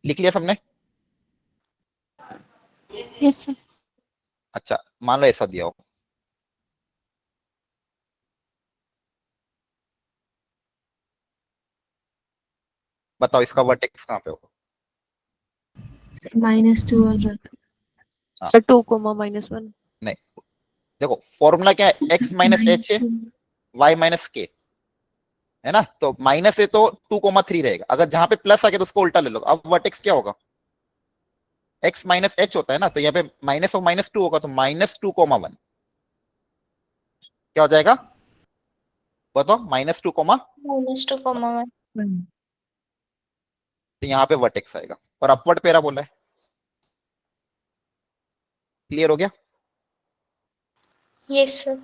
लिख लिया सबने? Yes, sir. अच्छा, मान लो ऐसा दिया हो, बताओ इसका वर्टेक्स कहाँ पे होगा? -2 और -1. हाँ। Sir, 2 comma minus 1. नहीं, देखो फॉर्मूला क्या है? x माइनस एच है, -2. y माइनस के, है ना? तो माइनस है तो 2,3 रहेगा। अगर जहां पे प्लस आ गया तो उसको उल्टा ले लो। अब वर्टेक्स क्या होगा? x माइनस एच होता है ना, तो यहाँ पे माइनस और माइनस टू होगा, तो -2,1 क्या हो जाएगा? बताओ, -2, Minus 2,1. तो यहाँ पे वर्टेक्स आएगा और अपवर्ड पैरा बोला है। क्लियर हो गया? Yes, sir.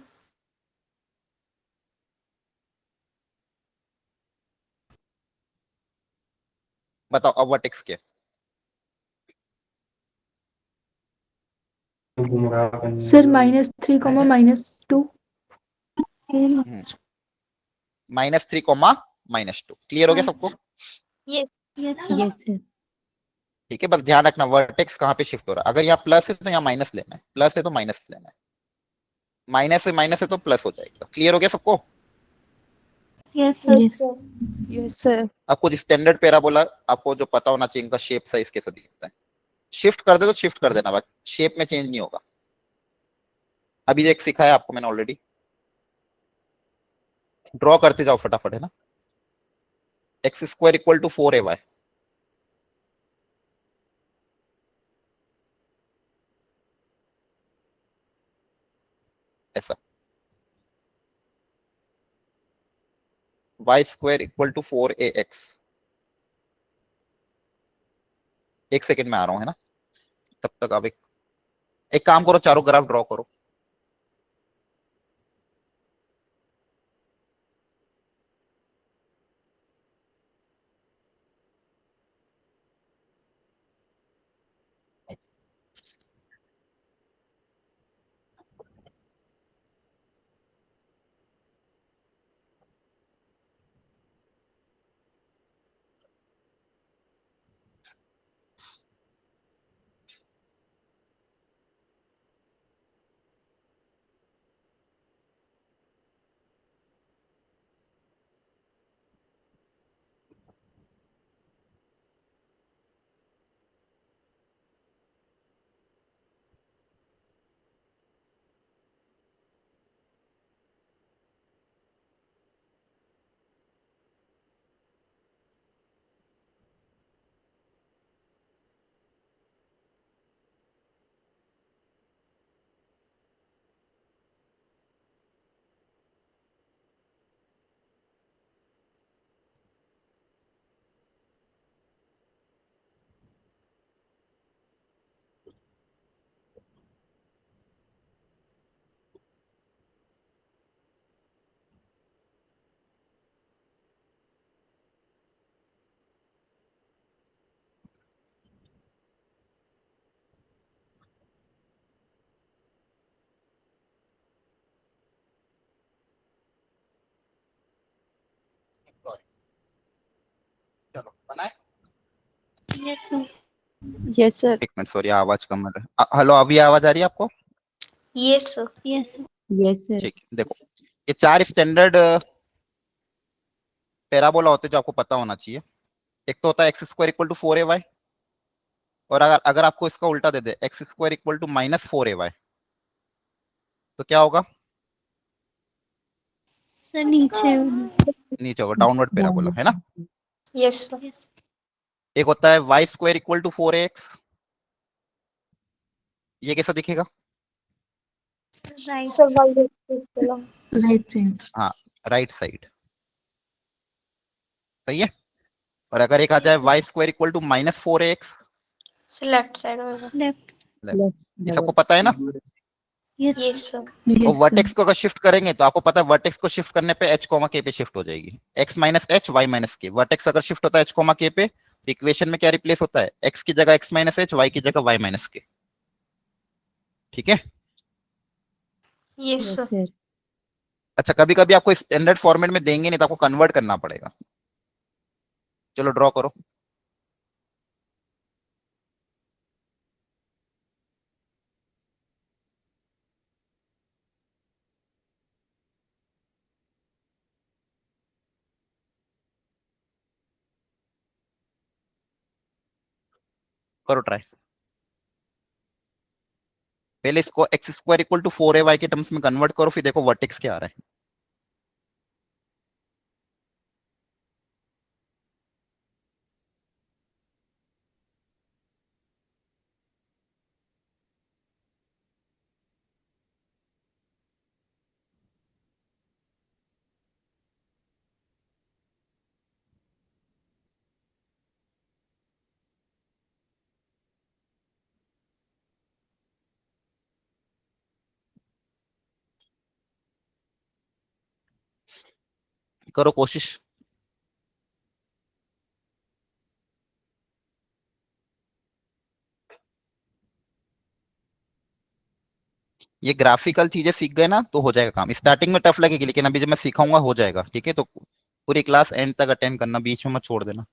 बताओ अब वर्टेक्स क्या है? सर -3, -2. -3, -2। क्लियर हो गया सबको? Yes. Yes, sir. Yes, sir. ठीक है, बस ध्यान रखना वर्टेक्स कहाँ पे शिफ्ट हो रहा है। अगर यहाँ प्लस है तो यहाँ माइनस लेना है, प्लस है तो माइनस लेना है, माइनस है तो प्लस हो जाएगा। क्लियर हो गया सबको? Yes, sir. Yes. Sir. Yes, sir. अब कुछ स्टैंडर्ड पैराबोला आपको जो पता होना चाहिए, इनका शेप साइज कैसा दिखता है। शिफ्ट कर दे तो शिफ्ट कर देना, बस शेप में चेंज नहीं होगा। अभी एक सिखाया आपको मैंने ऑलरेडी, ड्रॉ करते जाओ फटाफट, है ना? X square equal to 4ay, ऐसा। Y square equal to 4ax। एक सेकंड में आ रहा हूँ, है ना? तब तक आप एक काम करो, चारों ग्राफ ड्रॉ करो। सॉरी, चलो बनाए। Yes, sir. Yes, sir. एक मिनट, सॉरी आवाज कम है। हेलो, अभी आवाज आ रही है आपको? Yes, sir. Yes, sir. Yes, sir. ठीक, देखो ये 4 स्टैंडर्ड पैराबोला होते हैं जो आपको पता होना चाहिए। एक तो होता है x square equal to 4ay, और अगर अगर आपको इसका उल्टा दे दे X square equal to -4ay, तो क्या होगा? Sir, नीचे होना। नीचे होगा, डाउनवर्ड पैराबोला, है ना। Yes, sir. Yes. एक होता है Y square equal to 4ax, ये कैसा दिखेगा? Right. Sir, why did you belong? Right side. हाँ, राइट साइड, सही है। और अगर एक आ जाए Y square equal to -4ax, Sir, left side होगा। Left. ये सबको पता है ना। Yes. Yes, sir. और Yes, sir. वर्टेक्स को अगर शिफ्ट करेंगे तो आपको पता है वर्टेक्स को शिफ्ट करने पे h, k पे शिफ्ट हो जाएगी, x minus H Y minus K. Vertex अगर शिफ्ट होता है h, k पे, तो इक्वेशन में क्या रिप्लेस होता है? x की जगह x माइनस एच, y की जगह y माइनस के। ठीक है। Yes, Yes, sir. sir. अच्छा, कभी कभी आपको स्टैंडर्ड फॉर्मेट में देंगे नहीं तो आपको कन्वर्ट करना पड़ेगा। चलो ड्रॉ करो। करो ट्राई। पहले इसको x square equal to 4ay के टर्म्स में कन्वर्ट करो, फिर देखो वर्टेक्स क्या आ रहा है। करो कोशिश। ये ग्राफिकल चीजें सीख गए ना तो हो जाएगा काम। स्टार्टिंग में टफ लगेगी, लेकिन अभी जब मैं सिखाऊंगा हो जाएगा। ठीक है, तो पूरी क्लास एंड तक अटेंड करना, बीच में मत छोड़ देना।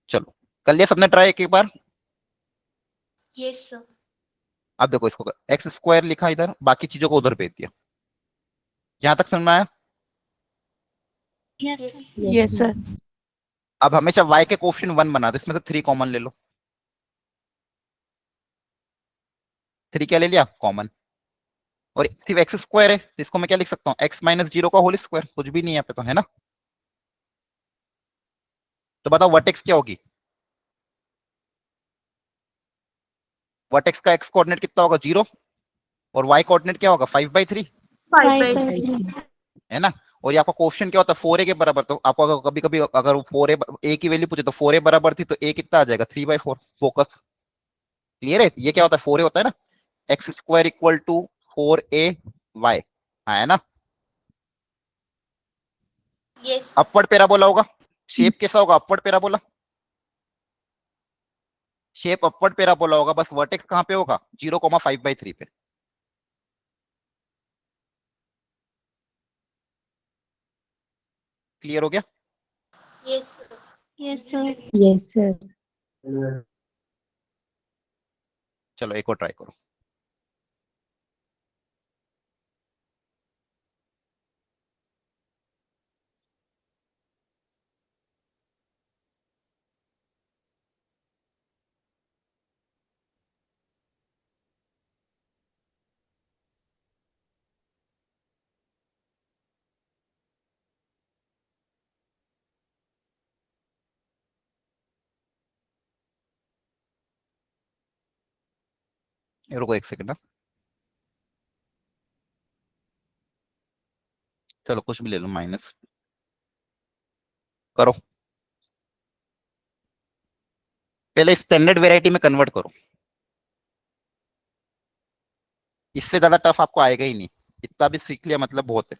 चलो, कर लिया सबने ट्राई एक एक बार? Yes, sir. अब देखो, इसको एक्स स्क्वायर लिखा इधर, बाकी चीजों को उधर भेज दिया। यहां तक समझ में आया? Yes. Yes. Sir. Yes, sir. अब हमेशा y के कोफिशिएंट 1 बना दो, इसमें से 3 कॉमन ले लो। 3 क्या ले लिया? कॉमन। और सिर्फ एक्स स्क्वायर है, तो इसको मैं क्या लिख सकता हूँ? एक्स माइनस 0 का होल स्क्वायर। कुछ भी नहीं है यहाँ पे तो, है ना। तो बताओ वर्टेक्स क्या होगी? वर्टेक्स का एक्स कोऑर्डिनेट कितना होगा? 0। और y कोऑर्डिनेट क्या होगा? 5/3, 5/3. है ना। और ये आपका क्वेश्चन क्या होता है? 4a के बराबर। तो आपको अगर कभी कभी अगर 4a a की वैल्यू पूछे तो 4a बराबर थी, तो a कितना आ जाएगा? 3/4। फोकस। क्लियर है? ये क्या होता है? 4a होता है ना। X square equal to 4ay, हाँ, है ना। Yes. अपवर्ड पैराबोला होगा। शेप कैसा होगा? Upward parabola. Shape upward parabola होगा, बस वर्टेक्स कहाँ पे होगा? 0,5/3 पे। क्लियर हो गया? Yes, sir. Yes, sir. Yes, sir. चलो एक और ट्राई करो। रुको एक सेकंड ना। चलो कुछ भी ले लो, माइनस करो। पहले स्टैंडर्ड वेराइटी में कन्वर्ट करो। इससे ज्यादा टफ आपको आएगा ही नहीं। इतना भी सीख लिया मतलब बहुत है।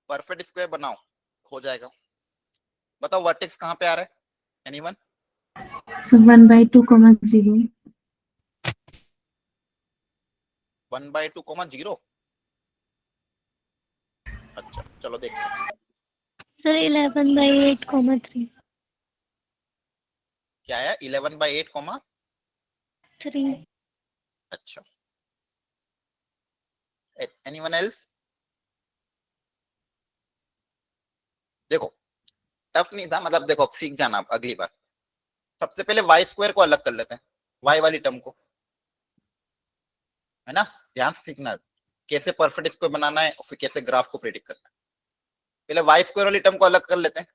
परफेक्ट स्क्वायर बनाओ, हो जाएगा। बताओ वर्टेक्स कहाँ पे आ रहा है, एनीवन? So 1/2, 0. 1/2, 0। अच्छा चलो देखते हैं सर 11/8, क्या है। 11/8, 3. अच्छा, एनीवन एल्स? देखो टफ नहीं था, मतलब देखो सीख जाना आप अगली बार। सबसे पहले वाई स्क्वायर को अलग कर लेते हैं, वाई वाली टर्म को, है ना। ध्यान से सीखना कैसे परफेक्ट स्क्वायर बनाना है और फिर कैसे ग्राफ को प्रेडिक्ट करना है। पहले वाई स्क्वायर वाली टर्म को अलग कर लेते हैं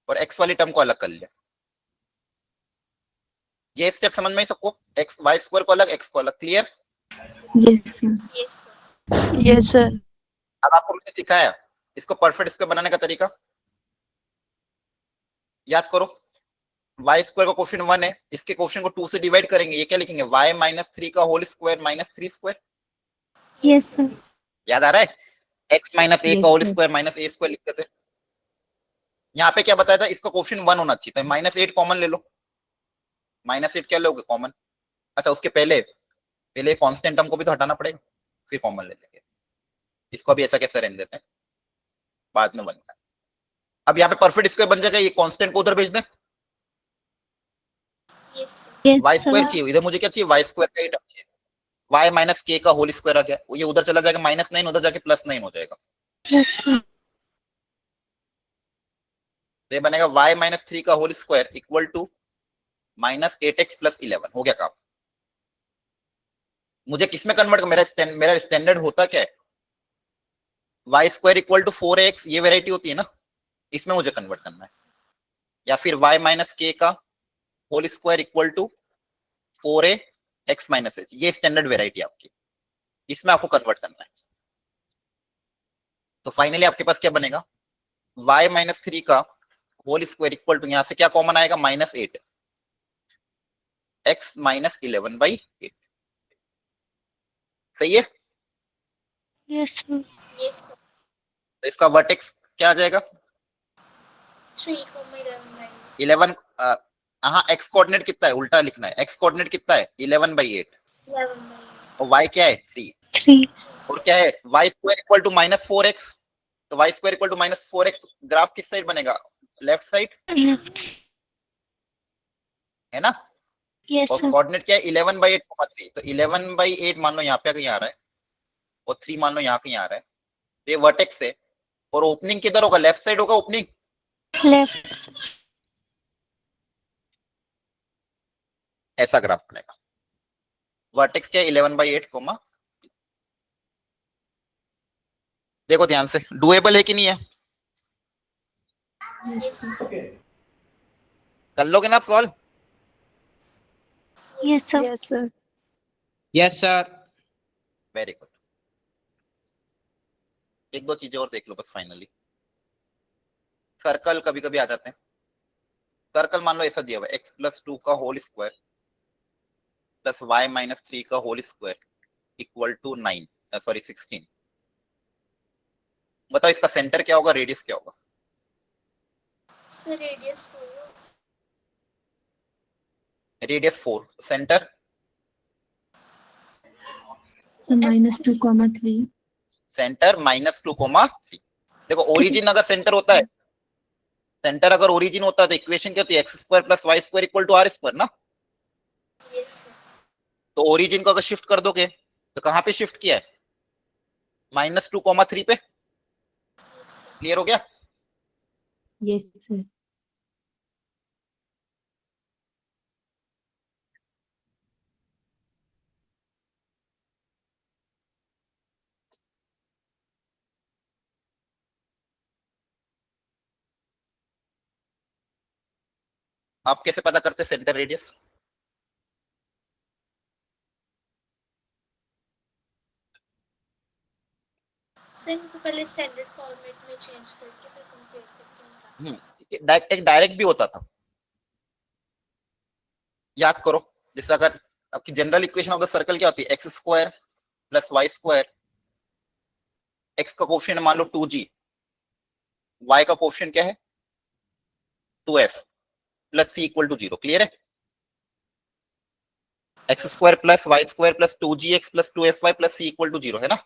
और एक्स वाली टर्म को अलग कर लिया। ये स्टेप समझ में ही सबको, एक्स वाई स्क्वायर को अलग, एक्स को अलग, clear? Yes, sir. Yes, sir. Yes, sir. अब आपको मैंने सिखाया इसको परफेक्ट स्क्वायर बनाने का तरीका, याद करो। वाई स्क्वायर का क्वेश्चन 1 है, इसके क्वेश्चन को 2 से डिवाइड करेंगे, ये क्या लिखेंगे, वाई -3 का whole square -3 square. Yes, sir. याद आ रहा है? x - a Yes, का whole sir. Square -a square लिखते थे। यहाँ पे क्या बताया था, इसका क्वेश्चन 1 होना चाहिए था। -8 कॉमन ले लो, -8 क्या लोगे कॉमन। अच्छा उसके पहले कांस्टेंट टर्म को भी तो हटाना पड़ेगा, फिर कॉमन ले लेंगे। इसको अभी ऐसा कैसे रहने देते हैं, बाद में बनता है। अब यहाँ पे परफेक्ट स्क्वायर बन जाएगा, ये कांस्टेंट को उधर भेज दें। Yes, sir. Yes, y sir. Square चाहिए, इधर मुझे क्या चाहिए, वाई स्क्वायर का ही टर्म चाहिए। वाई -k का होल स्क्वायर आ गया, ये उधर चला जाएगा -9, उधर जाके +9 हो जाएगा। Yes, sir. तो ये बनेगा y -3 का whole square equal to -8x + 11। हो गया काम। मुझे किसमें कन्वर्ट, मेरा स्टैंडर्ड होता क्या है, y square equal to 4x, ये वेराइटी होती है ना, इसमें मुझे कन्वर्ट करना है। या फिर y - k का whole square equal to 4ax - h, ये स्टैंडर्ड वेराइटी आपकी, इसमें आपको कन्वर्ट करना है। तो फाइनली आपके पास क्या बनेगा, y -3 का होल स्क्वायर इक्वल टू, यहां से क्या कॉमन आएगा, -8 x - 11/8। सही है? Yes, sir. Yes, sir. तो इसका वर्टेक्स क्या आ जाएगा, 3,11 11। हाँ एक्स कोऑर्डिनेट कितना है, उल्टा लिखना है, एक्स कोऑर्डिनेट कितना है 11/8 और y क्या है 3, 3. और क्या है y square equal to -4x। तो y square equal to -4x, तो ग्राफ किस साइड बनेगा, लेफ्ट साइड, Left. है ना। Yes, और sir. कोऑर्डिनेट क्या है 11/8, 3। तो 11/8 मान लो यहाँ पे कहीं आ रहा है और 3 मान लो यहाँ कहीं आ रहा है, तो ये वर्टेक्स है। और ओपनिंग किधर होगा, लेफ्ट साइड होगा ओपनिंग। Left. ऐसा ग्राफ बनेगा। वर्टेक्स क्या है 11/8, देखो ध्यान से, डुएबल है कि नहीं है, Yes, sir. कर लोगे ना आप solve? Yes, sir. Yes, sir. Yes, sir. Very good. एक दो चीजें और देख लो बस फाइनली। सर्कल कभी कभी आ जाते हैं। सर्कल मान लो ऐसा दिया हुआ है, x + 2 का होल स्क्वायर प्लस y - 3 का होल स्क्वायर इक्वल टू 16। बताओ इसका सेंटर क्या होगा, रेडियस क्या होगा? Sir, radius 4. Radius 4, centre So -2, 3. Centre -2, 3। देखो ओरिजिन अगर सेंटर होता है, सेंटर अगर ओरिजिन होता है तो इक्वेशन क्या होती है, x square + y square equal to r square ना। Yes, sir. तो ओरिजिन को अगर शिफ्ट कर दोगे तो कहां पे शिफ्ट किया है, -2, 3 पे। Yes, sir. क्लियर हो गया? Yes, sir. आप कैसे पता करते सेंटर रेडियस? Sir, इनको पहले स्टैंडर्ड फॉर्मेट में चेंज करके फिर कंपेयर करके निकालना। एक डायरेक्ट भी होता था, याद करो। जैसे अगर आपकी general equation of the circle क्या होती है, x square plus Y square, X का कोफिशिएंट मान लो 2g, y का कोफिशिएंट क्या है 2f, plus c equal to 0। Clear है? X square plus Y square plus 2gx plus 2fy plus c equal to 0 है ना।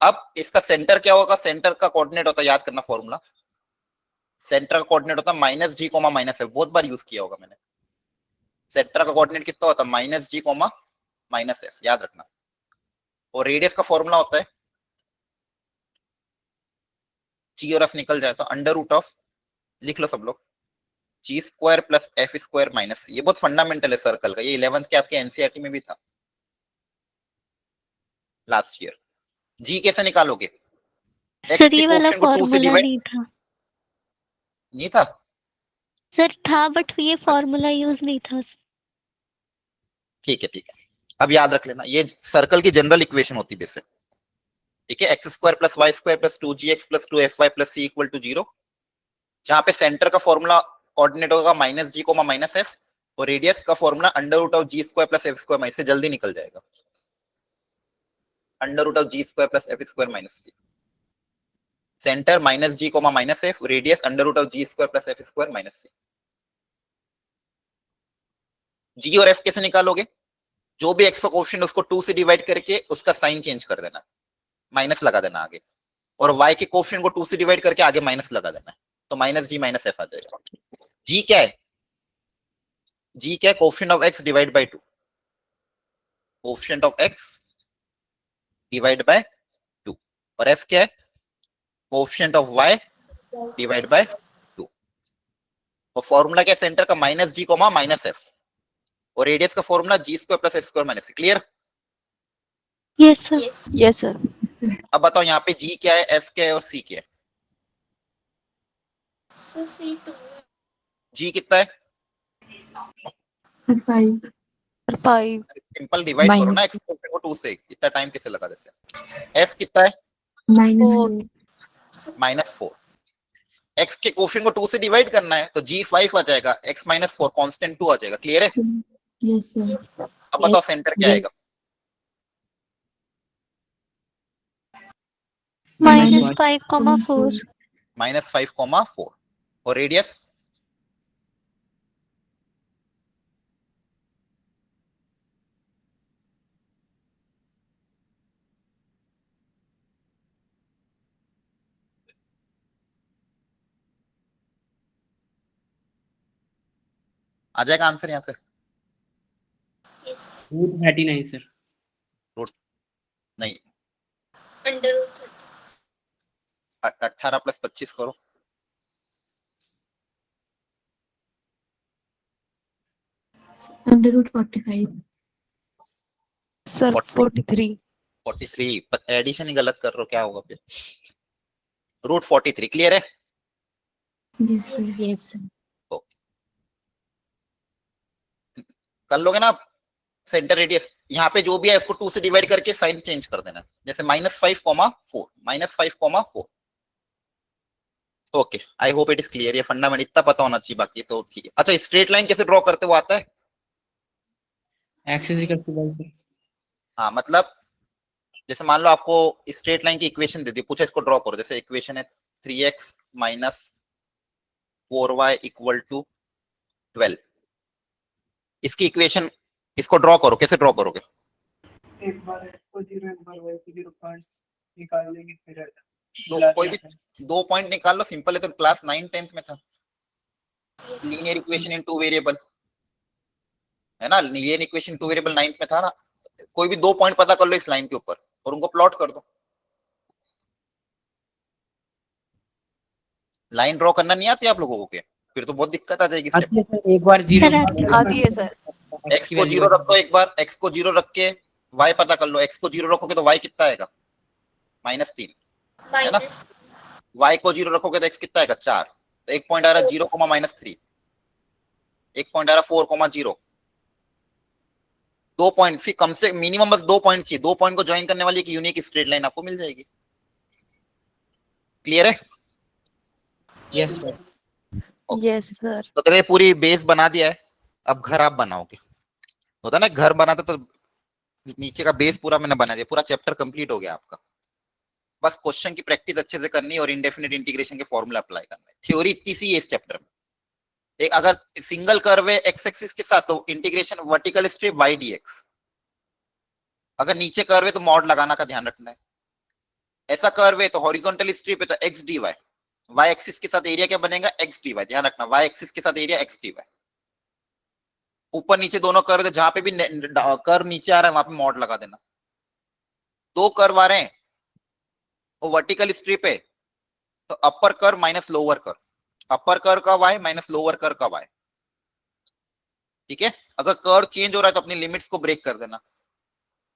अब इसका सेंटर क्या होगा? सेंटर का कोऑर्डिनेट होता है, याद करना फॉर्मूला, सेंटर का कोऑर्डिनेट होता है माइनस जी कोमा माइनस एफ, बहुत बार यूज किया होगा मैंने। सेंटर का कोऑर्डिनेट कितना होता है? माइनस जी कोमा माइनस एफ, याद रखना। और रेडियस का फॉर्मूला होता है, जी और एफ निकल जाए तो अंडर रूट ऑफ, लिख लो सब लोग, G square plus F square minus, ये बहुत फंडामेंटल है सर्कल का, ये 11th के आपके एनसीईआरटी में भी था लास्ट ईयर। जी कैसे निकालोगे? एक्स सर के ये वाला कोएफिशिएंट को 2 से फॉर्मूला डिवाइड नहीं था नहीं था। सर, था बट ये फॉर्मूला यूज नहीं था। ठीक है ठीक है, अब याद रख लेना, ये सर्कल की जनरल इक्वेशन होती है बेसिक। ठीक है, x square plus Y square plus 2gx plus 2fy plus c equal to 0, जहां पे सेंटर का फॉर्मूला कोऑर्डिनेट होगा माइनस जी कोमा माइनस एफ, और रेडियस का formula under root of g square plus F square minus, से जल्दी निकल जाएगा, under root of g square plus F square minus c. Centre minus ji comma minus f, radius under root of g square plus F square minus सी। जी और F कैसे निकालोगे? जो भी x का कोएफिशिएंट उसको 2 से डिवाइड करके उसका साइन चेंज कर देना, माइनस लगा देना आगे, और y के कोएफिशिएंट को 2 से डिवाइड करके आगे माइनस लगा देना है, तो माइनस जी माइनस एफ आ जाएगा। जी क्या है? जी क्या है? Coefficient of x divide by 2, coefficient of x divide by 2, और f क्या है? Coefficient of y divide by 2। और फॉर्मूला क्या है सेंटर का? माइनस जी कोमा माइनस एफ, और रेडियस का formula G square plus F square minus C. Clear? Yes sir. Yes Yes, sir. अब बताओ यहाँ पे g क्या है, f क्या है और c क्या है? सर C2 g कितना है? Sir 5 Sir, 5. सिंपल डिवाइड करो ना, Minus x कोएफिशिएंट को 2 से, इतना टाइम कैसे लगा देते हैं? f कितना है? minus 4. 4 माइनस 4। x के कोएफिशिएंट को 2 से डिवाइड करना है तो g 5 आ जाएगा, x माइनस 4 कांस्टेंट 2 आ जाएगा। क्लियर है? yes sir अब बताओ सेंटर क्या आएगा? माइनस 5,4 माइनस 5,4, और रेडियस आ जाएगा आंसर यहाँ से। यस रूट 39 सर। नहीं, अंडर रूट 18 प्लस 25 करो, under root 45 Sir, 43. 43, एडिशन ही गलत कर रहे हो, क्या होगा फिर? रूट 43। क्लियर है? yes sir यस कर लोगे ना आप? सेंटर रेडियस यहाँ पे जो भी है इसको 2 से डिवाइड करके साइन चेंज कर देना, जैसे -5,4, -5,4। Okay, I hope it is clear, ये फंडामेंटल इतना पता होना चाहिए, बाकी तो ठीक है। अच्छा, स्ट्रेट लाइन कैसे ड्रॉ करते हो आता है? X is equal to y sir. हाँ, मतलब जैसे मान लो आपको स्ट्रेट लाइन की इक्वेशन दे दी, पूछा इसको ड्रॉ करो, जैसे इक्वेशन है 3x minus 4y equal to 12, इसकी इक्वेशन, इसको ड्रॉ करो, कैसे ड्रॉ करोगे? एक बार x को 0 एक बार y को 0 पॉइंट्स निकाल लेंगे, फिर तो कोई भी 2 पॉइंट निकाल लो, सिंपल है, तो क्लास 9 10th में था, लीनियर इक्वेशन इन 2 वेरिएबल है ना, लीनियर इक्वेशन 2 वेरिएबल 9th में था ना। कोई भी 2 पॉइंट पता कर लो इस लाइन के ऊपर और उनको प्लॉट कर दो। लाइन ड्रॉ करना नहीं आती आप लोगों को? क्या फिर तो बहुत दिक्कत आ जाएगी। आती है सर, एक बार 0 आती है सर। एक्स को 0 रख दो, एक बार एक्स को 0 रख के y पता कर लो, एक्स को 0 रखोगे तो y कितना आएगा? -3 है ना। माइनस y को 0 रखोगे तो x कितना आएगा? 4, तो एक पॉइंट आ रहा 0,-3, एक पॉइंट आ रहा 4,0। 2 पॉइंट सी, कम से मिनिमम बस 2 पॉइंट चाहिए, 2 पॉइंट को ज्वाइन करने वाली एक यूनिक स्ट्रेट लाइन आपको मिल जाएगी। क्लियर है? Yes sir. Yes, sir. तो तेरे पूरी बेस बना दिया है, अब घर आप बनाओगे। होता ना घर बनाते तो नीचे का बेस पूरा मैंने बना दिया, पूरा चैप्टर कंप्लीट हो गया आपका। बस क्वेश्चन की प्रैक्टिस अच्छे से करनी है और इंडेफिनिट इंटीग्रेशन के फॉर्मूला अप्लाई करना है। थ्योरी इतनी सी है इस चैप्टर में। एक अगर सिंगल कर्व है एक्स एक्सिस के साथ तो integration vertical strip y dx. अगर नीचे कर्व है तो मॉड लगाना का ध्यान रखना है। ऐसा कर्व है तो हॉरिजॉन्टल स्ट्रिप है तो x D y. Y axis के साथ एरिया क्या बनेगा, एक्स डी वाई। ध्यान रखना वाई एक्सिस के साथ एरिया एक्स डी वाई। ऊपर नीचे दोनों कर्व है, जहां पे भी कर्व नीचे आ रहा है वहां पे मॉड लगा देना। दो कर्व आ रहे हैं वो वर्टिकल स्ट्रिप है तो अपर curve minus lower curve, upper curve का वाई माइनस लोअर कर्व का वाई। ठीक है, अगर कर्व चेंज हो रहा है तो अपनी लिमिट्स को ब्रेक कर देना।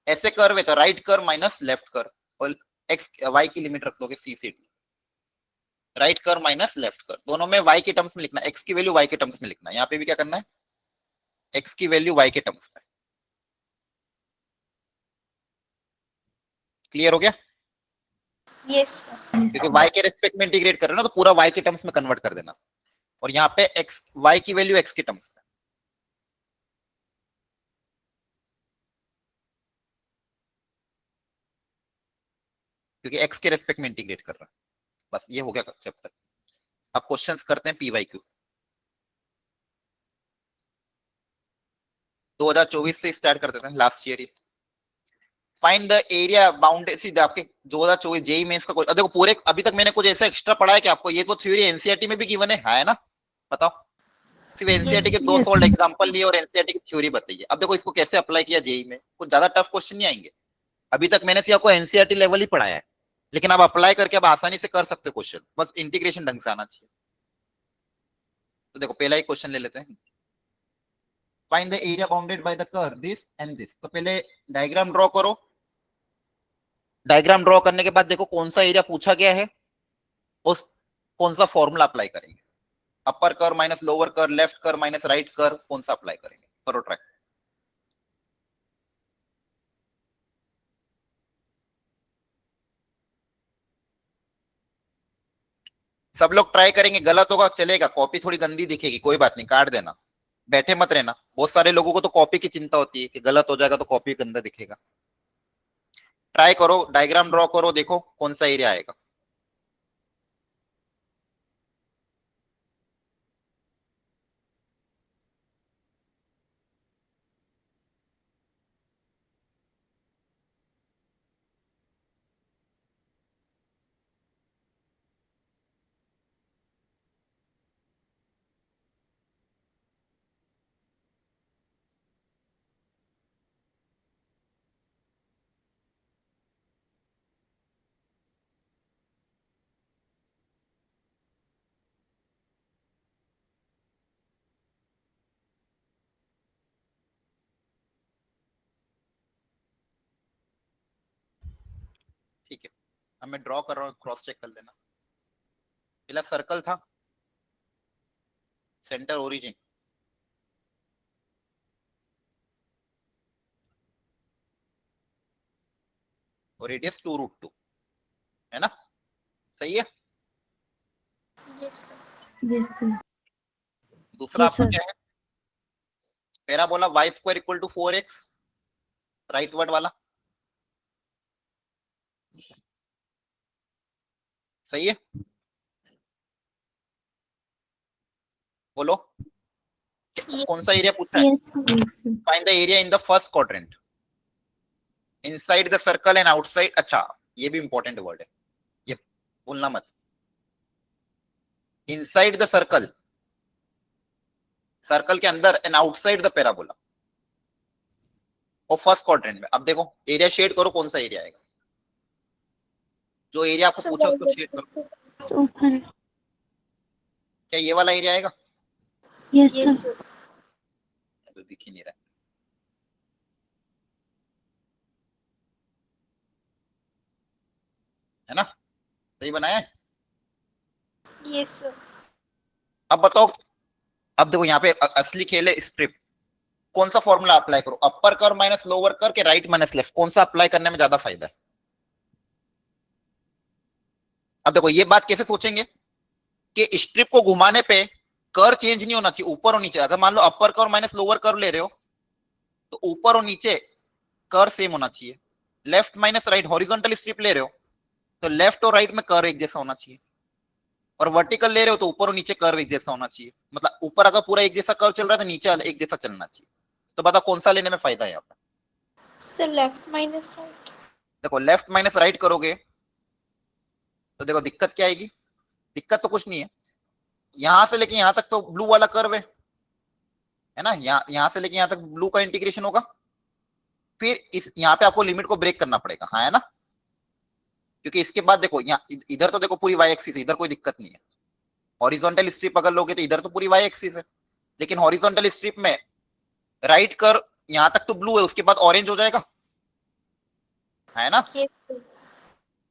ऐसे कर्व है तो right curve minus left curve, और एक्स वाई की लिमिट रख दोगे सी से D. Right curve minus left curve, दोनों में वाई के टर्म्स में लिखना, एक्स की वैल्यू वाई के टर्म्स में लिखना। यहाँ पे भी क्या करना है, एक्स की वैल्यू वाई के टर्म्स में। क्लियर हो गया? Yes sir. क्योंकि वाई के रेस्पेक्ट में इंटीग्रेट कर रहे हो ना तो पूरा वाई के टर्म्स में कन्वर्ट कर देना, और यहाँ पे एक्स वाई की वैल्यू एक्स के टर्म्स में। क्योंकि एक्स के रेस्पेक्ट में इंटीग्रेट कर रहा है। बस ये हो गया चैप्टर। अब क्वेश्चंस करते हैं पीवाई क्यू। 2024 से स्टार्ट कर देते हैं, last year he. Find the area boundary, सीधे आपके 2024 जेई मेंस का क्वेश्चन। देखो पूरे अभी तक मैंने कुछ ऐसा एक्स्ट्रा पढ़ा है कि आपको, ये तो थ्योरी एनसीईआरटी में भी गिवन है ना? बताओ, सिर्फ एनसीईआरटी के दो Yes, सॉल्व sir. एग्जांपल लिए और एनसीईआरटी की थ्योरी बताइए। अब देखो इसको कैसे अप्लाई किया जेई में, कुछ ज्यादा टफ क्वेश्चन नहीं आएंगे। अभी तक मैंने सिर्फ आपको एनसीईआरटी लेवल ही पढ़ाया है, लेकिन आप अप्लाई करके आप आसानी से कर सकते हो क्वेश्चन, बस इंटीग्रेशन ढंग से आना चाहिए। तो देखो पहला ही क्वेश्चन ले लेते हैं। Find the area bounded by the curve this and this. तो पहले डायग्राम ड्रॉ करो। डायग्राम ड्रॉ करने के बाद देखो कौन सा एरिया पूछा गया है, उस कौन सा फॉर्मूला अप्लाई करेंगे। Upper curve minus lower curve, left curve minus right curve, कौन सा अप्लाई करेंगे, करो ट्राई। सब लोग ट्राई करेंगे, गलत होगा चलेगा, कॉपी थोड़ी गंदी दिखेगी, कोई बात नहीं, काट देना, बैठे मत रहना। बहुत सारे लोगों को तो कॉपी की चिंता होती है कि गलत हो जाएगा तो कॉपी गंदा दिखेगा। ट्राई करो, डायग्राम ड्रॉ करो, देखो कौन सा एरिया आएगा। ठीक है, अब मैं ड्रॉ कर रहा हूँ, क्रॉस चेक कर लेना। पहला सर्कल था, सेंटर ओरिजिन, और रेडियस 2√2 है ना? सही है। Yes sir. Yes, sir. दूसरा Yes, आपका sir. क्या है, parabola y² = 4x, right word वाला, सही है? बोलो कौन सा एरिया पूछा है? Yes, sir. Yes, sir. Find the area in the first quadrant, inside the circle and outside. अच्छा, ये भी इंपॉर्टेंट वर्ड है, ये भूलना मत। इनसाइड द सर्कल, सर्कल के अंदर, एंड आउटसाइड द पैराबोला, और फर्स्ट क्वाड्रेंट में। अब देखो एरिया शेड करो, कौन सा एरिया आएगा, जो एरिया आपको पूछा उसको शेड करो। ऊपर। क्या ये वाला एरिया आएगा? Yes, yes sir. सर। तो दिख ही नहीं रहा है ना? सही बनाया है? Yes sir. अब बताओ, अब देखो यहाँ पे असली खेल है स्ट्रिप। कौन सा फॉर्मूला अप्लाई करो, अपर कर्व माइनस लोअर कर्व के राइट माइनस लेफ्ट, कौन सा अप्लाई करने में ज्यादा फायदा है? अब देखो ये बात कैसे सोचेंगे कि स्ट्रिप को घुमाने पे कर्व चेंज नहीं होना चाहिए, ऊपर और नीचे। अगर मान लो upper curve minus lower curve ले रहे हो तो ऊपर और नीचे कर सेम होना चाहिए। Left minus right, horizontal strip ले रहे हो तो लेफ्ट और राइट में कर्व एक जैसा होना चाहिए, और वर्टिकल ले रहे हो तो ऊपर और नीचे कर्व एक जैसा होना चाहिए। मतलब ऊपर अगर पूरा एक जैसा कर्व चल रहा है तो नीचे एक जैसा चलना चाहिए। तो बताओ कौन सा लेने में फायदा है यहाँ पे? Sir left minus right. देखो लेफ्ट माइनस राइट करोगे तो देखो दिक्कत क्या आएगी। दिक्कत तो कुछ नहीं है, यहां से लेके यहां तक तो ब्लू वाला कर्व है ना, यहां से लेके यहां तक ब्लू का इंटीग्रेशन होगा। फिर इस यहाँ पे आपको लिमिट को ब्रेक करना पड़ेगा, हाँ है ना, क्योंकि इसके बाद देखो यहाँ इधर तो देखो पूरी वाई एक्सिस है, इधर कोई दिक्कत नहीं है। हॉरिजॉन्टल स्ट्रिप अगर लोगे तो इधर तो पूरी वाई एक्सिस है, लेकिन हॉरिजॉन्टल स्ट्रिप में राइट कर यहां तक तो ब्लू है, उसके बाद ऑरेंज हो जाएगा, है ना।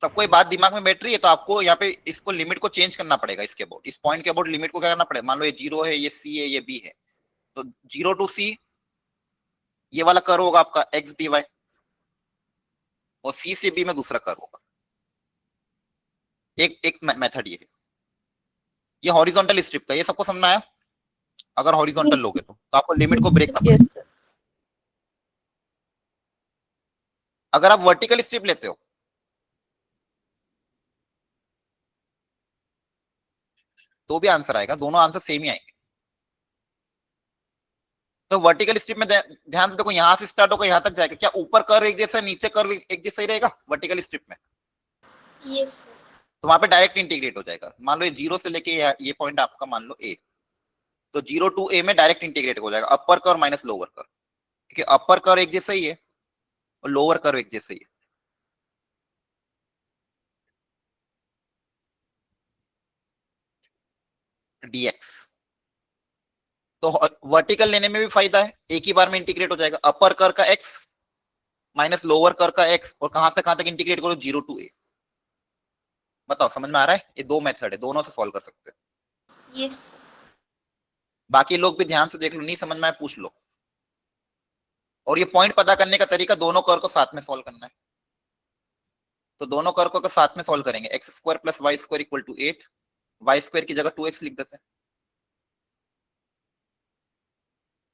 सबको ये बात दिमाग में बैठ रही है, तो आपको यहाँ पे इसको लिमिट को चेंज करना पड़ेगा। इसके अबाउट, इस पॉइंट के अबाउट लिमिट को क्या करना पड़ेगा। मान लो ये 0 है, ये C है, ये B है, तो 0 टू C ये वाला कर्व होगा आपका x dy, और C से B में दूसरा कर्व होगा। एक मेथड ये है, ये हॉरिजॉन्टल स्ट्रिप का। ये सबको समझना है। अगर हॉरिजॉन्टल लोगे तो आपको लिमिट को ब्रेक करना Yes, पड़ेगा। sir. अगर आप वर्टिकल स्ट्रिप लेते हो तो भी आंसर आएगा, दोनों आंसर सेम ही आएंगे। तो वर्टिकल स्ट्रिप में ध्यान से देखो, यहां से स्टार्ट होकर यहां तक जाएगा, क्या ऊपर कर्व एक जैसा, नीचे कर्व एक जैसा ही रहेगा वर्टिकल स्ट्रिप में? Yes sir. तो वहां पे डायरेक्ट इंटीग्रेट हो जाएगा। मान लो ये 0 से लेके ये पॉइंट आपका मान लो A, तो 0 टू A में डायरेक्ट इंटीग्रेट हो जाएगा अपर कर्व माइनस लोअर कर्व, क्योंकि अपर कर्व एक जैसा ही है और लोअर कर्व एक जैसा ही है। dx तो वर्टिकल लेने में भी फायदा है, एक ही बार में इंटीग्रेट हो जाएगा। अपर कर्व का x माइनस लोअर कर्व का x, और कहां से कहां तक इंटीग्रेट करो, 0 टू A। बताओ समझ में आ रहा है? ये दो मेथड है, दोनों से सॉल्व कर सकते हो। यस। बाकी लोग भी ध्यान से देख लो, नहीं समझ में आए पूछ लो। और ये पॉइंट पता करने का तरीका, दोनों कर्व को साथ में सॉल्व करना है। तो दोनों कर्व को साथ में सॉल्व करेंगे, x square plus Y square equal to 8, y square की जगह 2x लिख देते हैं।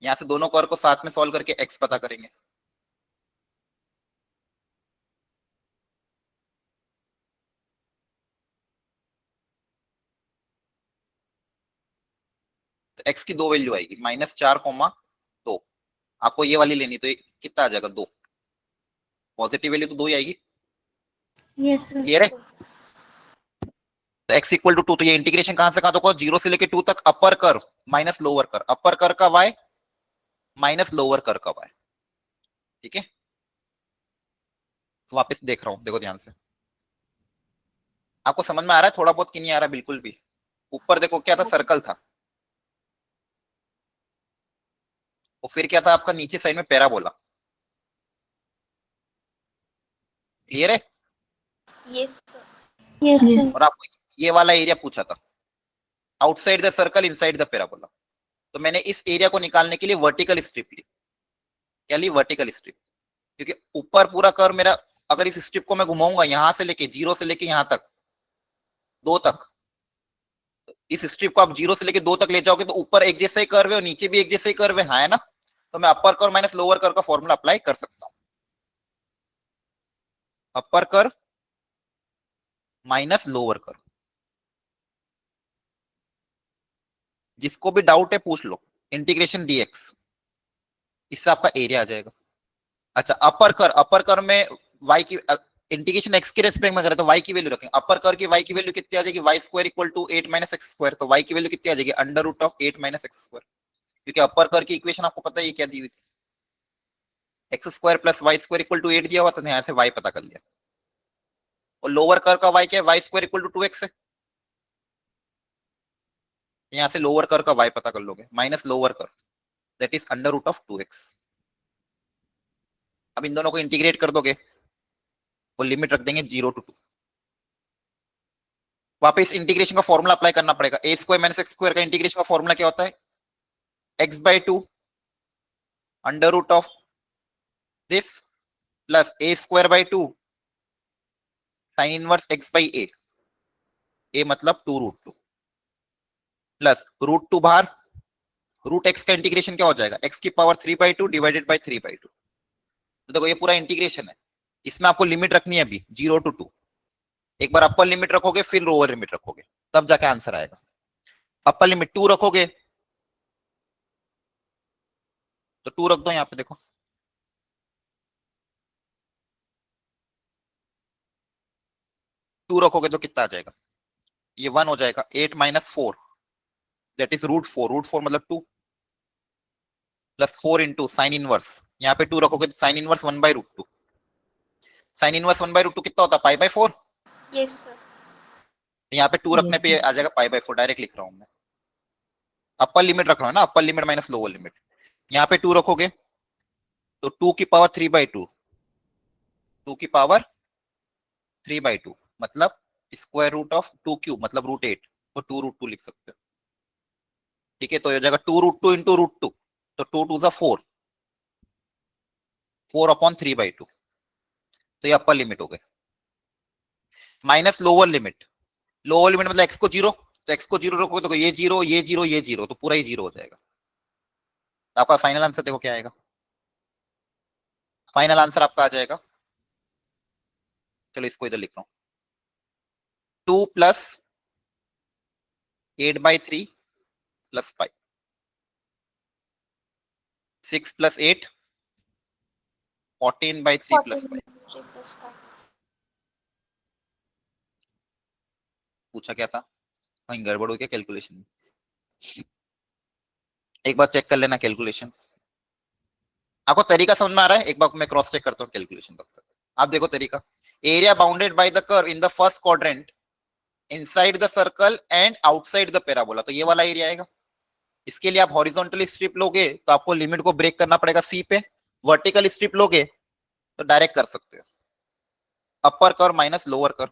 यहां से दोनों कर्व को साथ में सॉल्व करके x पता करेंगे। तो x की दो वैल्यू आएगी, -4, 2। आपको ये वाली लेनी, तो ये कितना आ जाएगा, 2। पॉजिटिव वैल्यू तो 2 ही आएगी। Yes sir. क्लियर है? तो x इक्वल टू 2, तो ये इंटीग्रेशन कहां से कहां तक, 0 से लेके 2 तक अपर curve minus lower curve, upper curve का y माइनस लोअर कर्व का y। ठीक है, तो वापस देख रहा हूं, देखो ध्यान से। आपको समझ में आ रहा है थोड़ा बहुत कि नहीं आ रहा? बिल्कुल भी। ऊपर देखो क्या था, सर्कल था, और फिर क्या था आपका नीचे साइड में पैराबोला। क्लियर है? Yes sir. Yes Yes. Sir. और आपको ये वाला एरिया पूछा था, outside the circle inside the parabola. तो मैंने इस एरिया को निकालने के लिए वर्टिकल स्ट्रिप ली। क्या ली? Vertical strip. क्योंकि ऊपर पूरा कर्व मेरा, अगर इस स्ट्रिप को मैं घुमाऊंगा यहां से लेके 0 से लेके यहां तक 2 तक, तो इस स्ट्रिप को आप 0 से लेके 2 तक ले जाओगे तो ऊपर एक जैसा ही कर्व है और नीचे भी एक जैसा ही कर्व है, हाँ है ना। तो मैं अपर कर्व माइनस लोअर कर्व का फॉर्मूला अप्लाई कर सकता हूं। अपर कर्व माइनस लोअर कर्व। जिसको भी डाउट है पूछ लो। इंटीग्रेशन dx, इससे आपका एरिया आ जाएगा। अच्छा, अपर कर्व में y की इंटीग्रेशन x के रेस्पेक्ट में करें तो y की वैल्यू रखें। अपर कर्व की y की वैल्यू कितनी आ जाएगी, y square equal to 8 minus x square. तो y की वैल्यू कितनी आ जाएगी, under root of 8 minus x square. क्योंकि अपर कर्व की इक्वेशन आपको पता है ये क्या दी हुई थी, x square plus Y square equal to 8 दिया हुआ था, यहाँ से y पता कर लिया। और लोअर कर्व का y क्या है, y square equal to 2x है, यहाँ से लोअर कर्व का y पता कर लोगे, minus lower curve that is under root of 2x। अब इन दोनों को इंटीग्रेट कर दोगे, वो लिमिट रख देंगे 0 टू 2। वापस इंटीग्रेशन का फॉर्मूला अप्लाई करना पड़ेगा। A square minus x square का इंटीग्रेशन का फॉर्मूला क्या होता है, x/2 under root of this plus A square by 2 sine inverse x by A, A मतलब 2√2 प्लस √2 बाहर, रूट x का इंटीग्रेशन क्या हो जाएगा, x की पावर 3/2 डिवाइडेड बाय 3/2। तो देखो ये पूरा इंटीग्रेशन है, इसमें आपको लिमिट रखनी है अभी 0 to 2। एक बार अपर लिमिट रखोगे फिर लोअर लिमिट रखोगे, तब जाके आंसर आएगा। अपर लिमिट 2 रखोगे तो 2 रख दो यहाँ पे, देखो 2 रखोगे तो कितना आ जाएगा, ये 1 हो जाएगा। 8 माइनस 4 दैट इज √4, √4 मतलब 2 प्लस 4 इंटू साइन इनवर्स, यहाँ पे 2 रखोगे तो साइन इनवर्स 1/√2। साइन इनवर्स 1/√2 कितना होता है, पाई बाय 4। Yes sir. यहाँ पे 2 रखने पे आ जाएगा पाई बाय 4, डायरेक्ट लिख रहा हूँ मैं। अपर लिमिट रख रहा हूँ ना, upper limit minus lower limit. यहाँ पे 2 रखोगे तो 2 की पावर 3/2, 2 की पावर 3/2 मतलब स्क्वायर रूट ऑफ 2 क्यूब मतलब √8, तो 2√2 लिख सकते हो। ठीक है, तो ये जाएगा 2√2 इंटू √2, तो 2 2 ज़ा 4, 4/3/2, तो ये अपर लिमिट हो गए। Minus lower limit, lower limit मतलब एक्स को 0, तो एक्स को 0 रखोगे तो ये 0 ये 0 ये 0, तो पूरा ही 0 हो जाएगा। तो आपका फाइनल आंसर देखो क्या आएगा, फाइनल आंसर आपका आ जाएगा, चलो इसको इधर लिख रहा हूं, 2 plus 8/3 plus 5, 6 plus 8 14/3 plus 5। 14 plus 5। पूछा क्या था, कहीं गड़बड़ हो गया कैलकुलेशन में, एक बार चेक कर लेना कैलकुलेशन। आपको तरीका समझ में आ रहा है, एक बार मैं क्रॉस चेक करता हूँ कैलकुलेशन तब तक। आप देखो तरीका, area bounded by the curve in the first quadrant inside the circle and outside the parabola, तो ये वाला एरिया आएगा। इसके लिए आप हॉरिजॉन्टली स्ट्रिप लोगे तो आपको लिमिट को ब्रेक करना पड़ेगा सी पे, वर्टिकल स्ट्रिप लोगे तो डायरेक्ट कर सकते हो, अपर कर्व माइनस लोअर कर्व।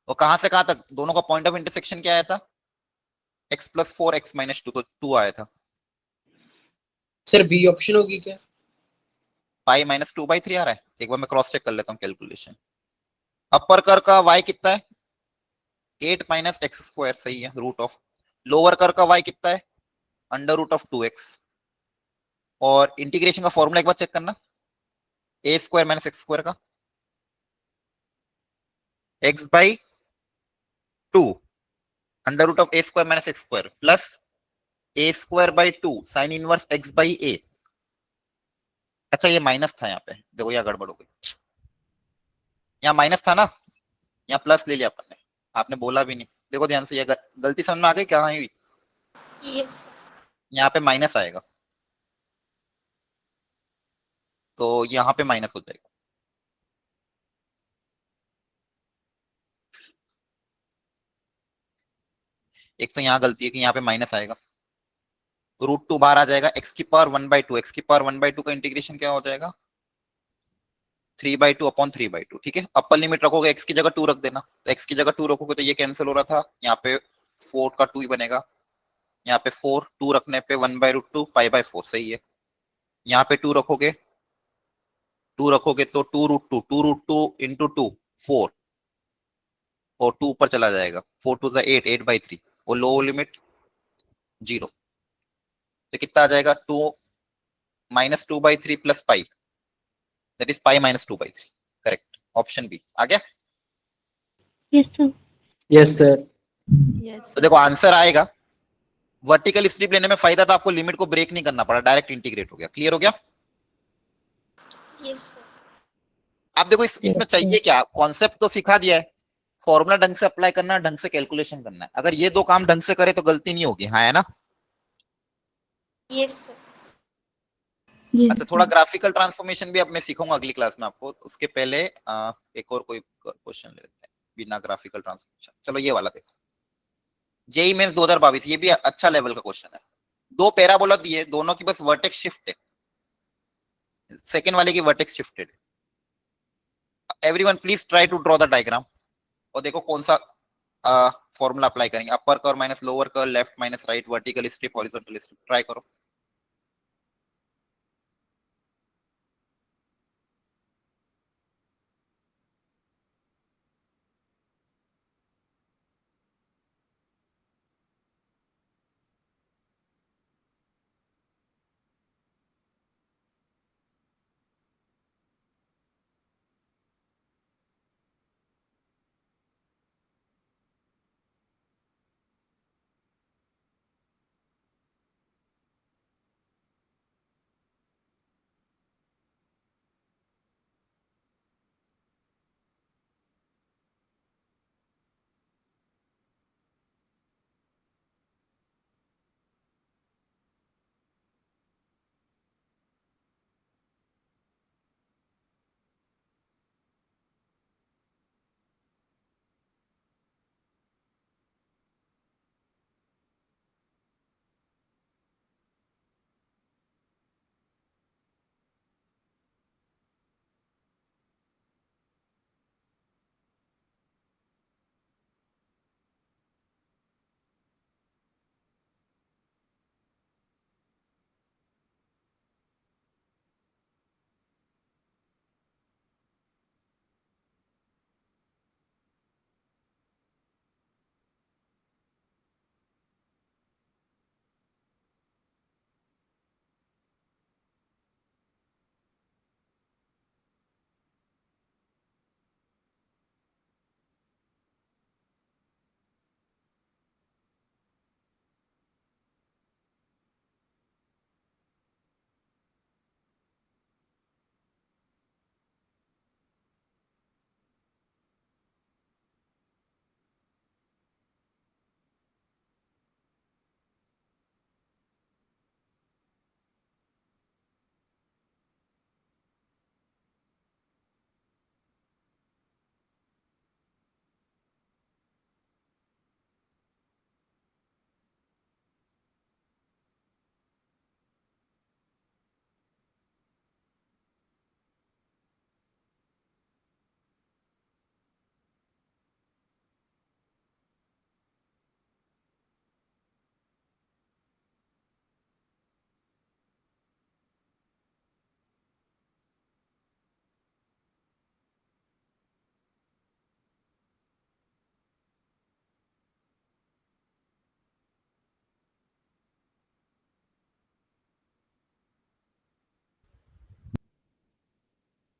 और कहां से कहां तक, दोनों का पॉइंट ऑफ इंटरसेक्शन क्या आया था, x प्लस 4 x माइनस 2, तो 2 आया था। सर बी ऑप्शन होगी क्या? पाई माइनस 2/3 आ रहा है, एक बार मैं क्रॉस चेक कर लेता हूँ कैलकुलेशन। अपर कर्व का y कितना है, 8 माइनस एक्स स्क्वायर, सही है, रूट ऑफ। लोअर कर्व का y कितना है, √2x। और इंटीग्रेशन का फॉर्मूला एक बार चेक करना, a square minus x square का x/2 √a square minus x square plus a²/2 sine inverse x/a। अच्छा ये माइनस था, यहाँ पे देखो यहाँ गड़बड़ हो गई, यहाँ माइनस था ना, यहाँ प्लस ले लिया अपन ने, आपने बोला भी नहीं। देखो ध्यान से, ये गलती समझ में आ गई क्या हुई, यस सर। यहाँ पे माइनस आएगा तो यहाँ पे माइनस हो जाएगा। एक तो यहाँ गलती है कि यहाँ पे माइनस आएगा, √2 बाहर आ जाएगा, x की पावर 1/2, x की पावर 1/2 का इंटीग्रेशन क्या हो जाएगा, 3/2/3/2। ठीक है, अपर लिमिट रखोगे x की जगह 2 रख देना, तो x की जगह 2 रखोगे तो ये कैंसिल हो रहा था, यहाँ पे 4 का 2 ही बनेगा, यहाँ पे 4 2 रखने पे 1/√2 पाई/4, सही है। यहाँ पे 2 रखोगे, 2 रखोगे तो 2√2 इंटू 2 4, और 2 ऊपर चला जाएगा, 4 2 8 8/3, और लो लिमिट 0, तो कितना आ जाएगा, 2 minus 2/3 plus pi, that is pi minus 2/3, correct, option B आ गया। Yes sir. Yes sir. Yes, तो देखो sir. आंसर आएगा, वर्टिकल स्ट्रिप लेने में फायदा था, आपको लिमिट को ब्रेक नहीं करना पड़ा, डायरेक्ट इंटीग्रेट हो गया, क्लियर हो गया। Yes sir. आप देखो इसमें Yes, sir. चाहिए क्या, कॉन्सेप्ट तो सिखा दिया है, फॉर्मूला ढंग से अप्लाई करना है, ढंग से कैलकुलेशन करना है, अगर ये दो काम ढंग से करे तो गलती नहीं होगी, हाँ है ना। Yes sir. अच्छा, Yes, थोड़ा sir. ग्राफिकल ट्रांसफॉर्मेशन भी अब मैं सीखूंगा अगली क्लास में आपको, उसके पहले एक और कोई क्वेश्चन ले लेते हैं बिना ग्राफिकल ट्रांसफॉर्मेशन। चलो ये वाला देखो, जेई मेंस 2022, ये भी अच्छा लेवल का क्वेश्चन है। दो पैराबोला दिए, दोनों की बस वर्टेक्स शिफ्ट है, सेकंड वाले की वर्टेक्स शिफ्टेड है। Everyone please try to draw the diagram, और देखो कौन सा फॉर्मूला अप्लाई करेंगे, upper curve minus lower curve, left minus right, vertical strip horizontal strip, try करो।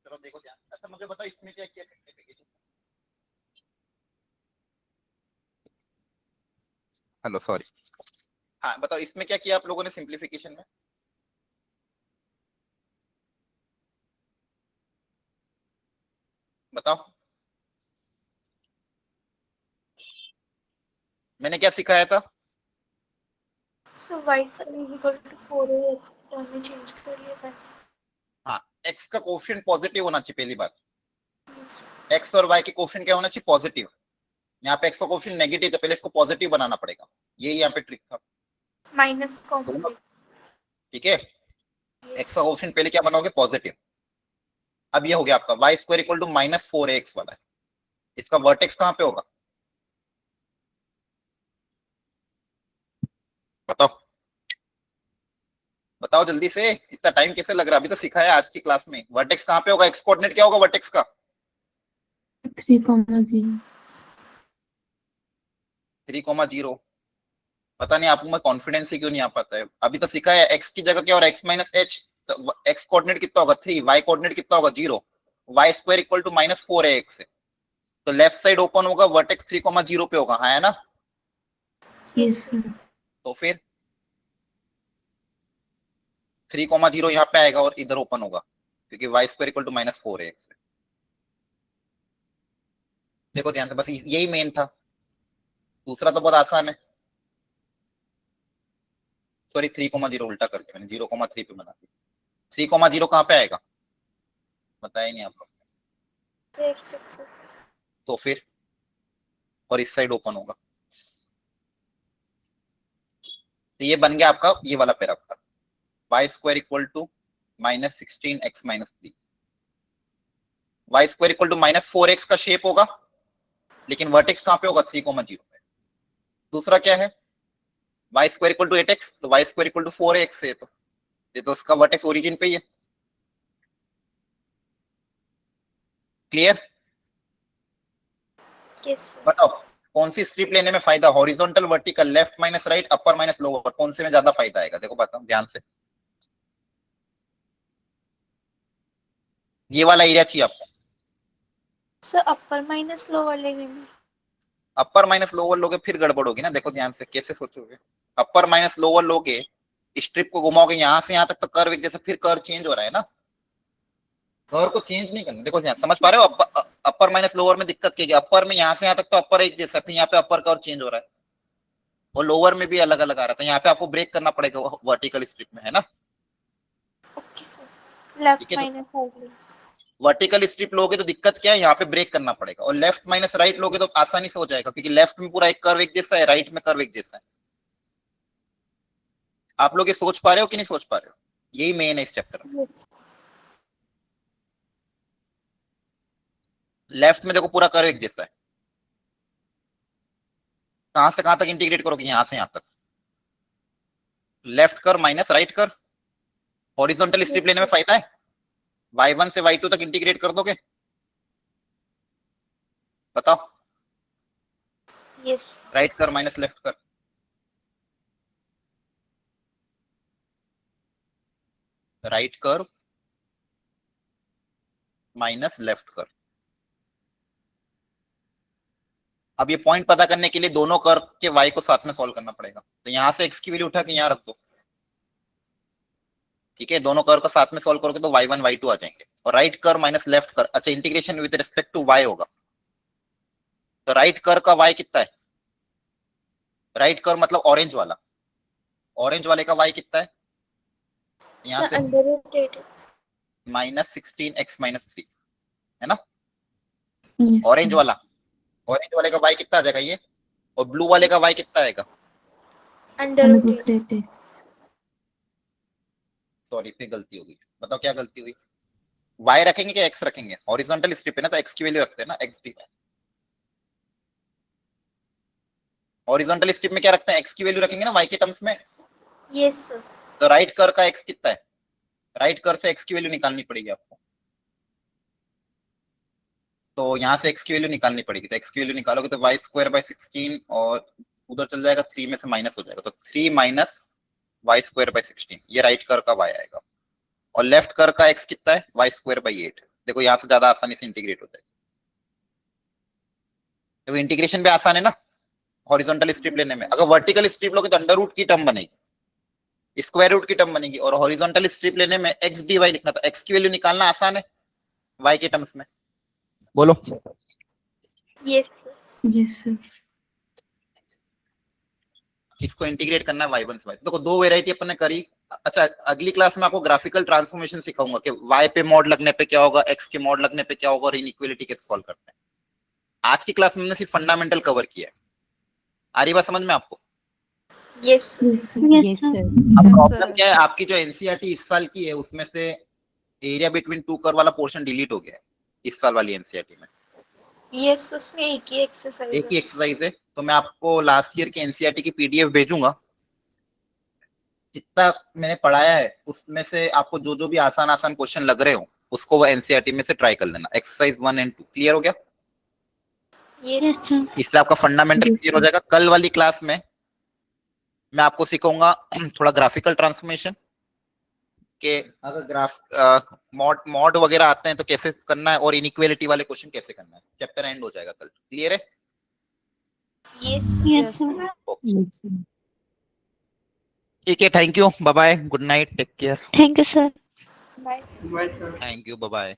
चलो देखो ध्यान। अच्छा मुझे बताओ इसमें क्या किया सिंप्लीफिकेशन? हेलो सॉरी, हाँ बताओ इसमें क्या किया आप लोगों ने सिंप्लीफिकेशन में? बताओ मैंने क्या सिखाया था? So y square is equal to 4ax term में चेंज कर लिया था। हाँ, x का कोफिशिएंट पॉजिटिव होना चाहिए पहली बात। Yes. x और y के कोफिशिएंट क्या होना चाहिए? पॉजिटिव। यहाँ पे x का कोफिशिएंट नेगेटिव था, पहले इसको पॉजिटिव बनाना पड़ेगा, यही यहाँ पे ट्रिक था। माइनस कॉमन दोनों, ठीक है, x का कोफिशिएंट पहले क्या बनाओगे? पॉजिटिव। अब ये हो गया आपका y square equal to minus 4ax वाला है, इसका वर्टेक्स कहाँ पे होगा बताओ? बताओ जल्दी से, इतना टाइम कैसे लग रहा है? अभी तो सिखाया आज की क्लास में। वर्टेक्स कहाँ पे होगा? एक्स कोऑर्डिनेट क्या होगा वर्टेक्स का? 3,0. 3,0। पता नहीं आपको में कॉन्फिडेंस ही क्यों नहीं आ पाता है। अभी तो सिखाया एक्स की जगह क्या और एक्स माइनस एच, तो एक्स कोऑर्डिनेट कितना होगा 3, वाई कोऑर्डिनेट कितना होगा 0, y square equal to minus 4 है एक्स से, तो लेफ्ट साइड ओपन होगा, वर्टेक्स 3,0 पे होगा, हाँ है ना? Yes, sir. तो फिर 3,0 यहाँ पे आएगा और इधर ओपन होगा, क्योंकि y square equal to minus 4 है एक्स से। देखो ध्यान से, बस यही मेन था, दूसरा तो बहुत आसान है। सॉरी 3,0 उल्टा कर दिया मैंने, 0,3 पे बना दिया। 3,0 कहाँ पे आएगा बताया नहीं आप लोग? तो फिर और इस साइड ओपन होगा, तो ये बन गया आपका ये वाला paragraph, y square equal to minus 16x minus 3। Y square equal to minus 4x का शेप होगा, लेकिन वर्टेक्स कहाँ पे होगा? 3,0 पे। दूसरा क्या है? Y square equal to 8x, तो Y square equal to 4x है, तो उसका वर्टेक्स ओरिजिन पे ही है। क्लियर? Yes. बताओ कौन सी स्ट्रिप लेने में फायदा? Horizontal, vertical, left minus right, अपर माइनस लोअर, कौन से में ज्यादा फायदा आएगा? देखो बताओ ध्यान से, ये वाला एरिया चाहिए आपको। So अपर माइनस लोअर लेंगे। अपर माइनस लोअर लोगे फिर गड़बड़ होगी ना। देखो ध्यान से कैसे सोचोगे, अपर माइनस लोअर लोगे, स्ट्रिप को घुमाओगे यहां से यहां तक, तो कर्व एक जैसे, फिर कर्व चेंज हो रहा है ना, कर्व को चेंज नहीं करना। देखो ध्यान, समझ पा रहे हो? अपर माइनस लोअर में दिक्कत क्या है? अपर में यहां से यहां तक तो अपर एक जैसा, फिर यहाँ पे अपर कर्व चेंज हो रहा है, और लोअर में भी अलग अलग आ रहा था, यहाँ पे आपको ब्रेक करना पड़ेगा वर्टिकल स्ट्रिप में, है ना? Okay sir. लेफ्ट ठीक है, माइनस राइट। वर्टिकल स्ट्रिप लोगे तो दिक्कत क्या है? यहाँ पे ब्रेक करना पड़ेगा, और लेफ्ट माइनस राइट लोगे तो आसानी से हो जाएगा, क्योंकि लेफ्ट में पूरा एक कर्व एक जैसा है, राइट में कर्व एक जैसा है। आप लोग ये सोच पा रहे हो कि नहीं सोच पा रहे हो? यही मेन है इस चैप्टर में। Yes. लेफ्ट में देखो पूरा कर्व एक जैसा है, कहां से कहां तक इंटीग्रेट करोगे? यहां से यहां तक, left curve minus right curve. Horizontal strip लेने में फायदा है, y1 से y2 तक इंटीग्रेट कर दोगे, बताओ? Yes. Right curve minus left curve, right curve minus left curve. अब ये पॉइंट पता करने के लिए दोनों कर्व के y को साथ में सॉल्व करना पड़ेगा, तो यहां से x की वैल्यू उठा के यहां रख दो, ठीक है? दोनों कर्व को साथ में सॉल्व करोगे तो y1 y2 आ जाएंगे, और right curve minus left curve, अच्छा integration with respect to y होगा, तो राइट कर्व का y कितना है? राइट कर्व मतलब ऑरेंज वाला, ऑरेंज वाले का y कितना है? यहाँ So से under root 8. Minus 16x minus 3, है ना? Yes, orange sir. वाला, ऑरेंज वाले का y कितना आ जाएगा ये, और ब्लू वाले का y कितना आएगा? Under Under root 8. root 8x. Sorry फिर गलती हो गई, बताओ क्या गलती हुई? y रखेंगे क्या x रखेंगे? हॉरिजॉन्टल स्ट्रिप है ना, तो x की वैल्यू रखते हैं ना, x भी। हॉरिजॉन्टल स्ट्रिप में क्या रखते हैं? x की वैल्यू रखेंगे ना y के टर्म्स में। Yes sir. तो राइट कर्व का x कितना है? राइट कर्व से x की वैल्यू निकालनी पड़ेगी आपको, तो यहाँ से x की वैल्यू निकालनी पड़ेगी, तो x की वैल्यू निकालोगे तो y स्क्वायर बाय 16, और उधर चल जाएगा 3 में से माइनस हो जाएगा, तो 3 माइनस y स्क्वायर बाय 16, ये राइट कर्व का y आएगा। और लेफ्ट कर्व का x कितना है? y square by 8। देखो यहाँ से ज्यादा आसानी से इंटीग्रेट हो जाएगा। देखो इंटीग्रेशन भी आसान है ना हॉरिजॉन्टल स्ट्रिप लेने में। अगर वर्टिकल स्ट्रिप लोगे तो अंडर रूट की टर्म बनेगी, स्क्वायर रूट की टर्म बनेगी, और हॉरिजॉन्टल स्ट्रिप लेने में एक्स डी वाई लिखना, तो एक्स की वैल्यू निकालना आसान है वाई के टर्म्स में। बोलो। Yes sir. Yes, sir. इसको इंटीग्रेट करना है y1 से y। देखो दो वेराइटी अपन ने करी। अच्छा अगली क्लास में आपको ग्राफिकल ट्रांसफॉर्मेशन सिखाऊंगा कि y पे मॉड लगने पे क्या होगा, x के मॉड लगने पे क्या होगा, और इनइक्वालिटी कैसे सॉल्व करते हैं। आज की क्लास में हमने सिर्फ फंडामेंटल कवर किया है। आ रही बात समझ में आपको? Yes Yes, sir. Yes, sir. अब Yes, प्रॉब्लम sir. क्या है, आपकी जो एनसीईआरटी इस साल की है उसमें से एरिया बिटवीन टू कर्व वाला पोर्शन डिलीट हो गया है इस साल वाली एनसीईआरटी में। यस उसमें एक ही एक्सरसाइज एक ही एक्सरसाइज है, तो मैं आपको लास्ट ईयर की एनसीईआरटी की पीडीएफ भेजूंगा। जितना मैंने पढ़ाया है उसमें से आपको जो जो भी आसान आसान क्वेश्चन लग रहे हो उसको वो एनसीईआरटी में से ट्राई कर लेना। एक्सरसाइज 1 और 2 क्लियर हो गया? Yes, yes sir. इससे आपका फंडामेंटल Yes, क्लियर हो जाएगा। कल वाली क्लास में मैं आपको सिखाऊंगा थोड़ा ग्राफिकल ट्रांसफॉर्मेशन के, अगर ग्राफ मॉड वगैरह आते हैं तो कैसे करना है, और इनइक्वालिटी वाले क्वेश्चन कैसे करना है। चैप्टर एंड हो जाएगा कल। क्लियर है? Yes Yes, Yes, sir. sir. Yes, sir. ठीक है, thank you, bye bye, good night, take care. Thank you, sir. Bye. Bye, sir. Thank you, bye bye.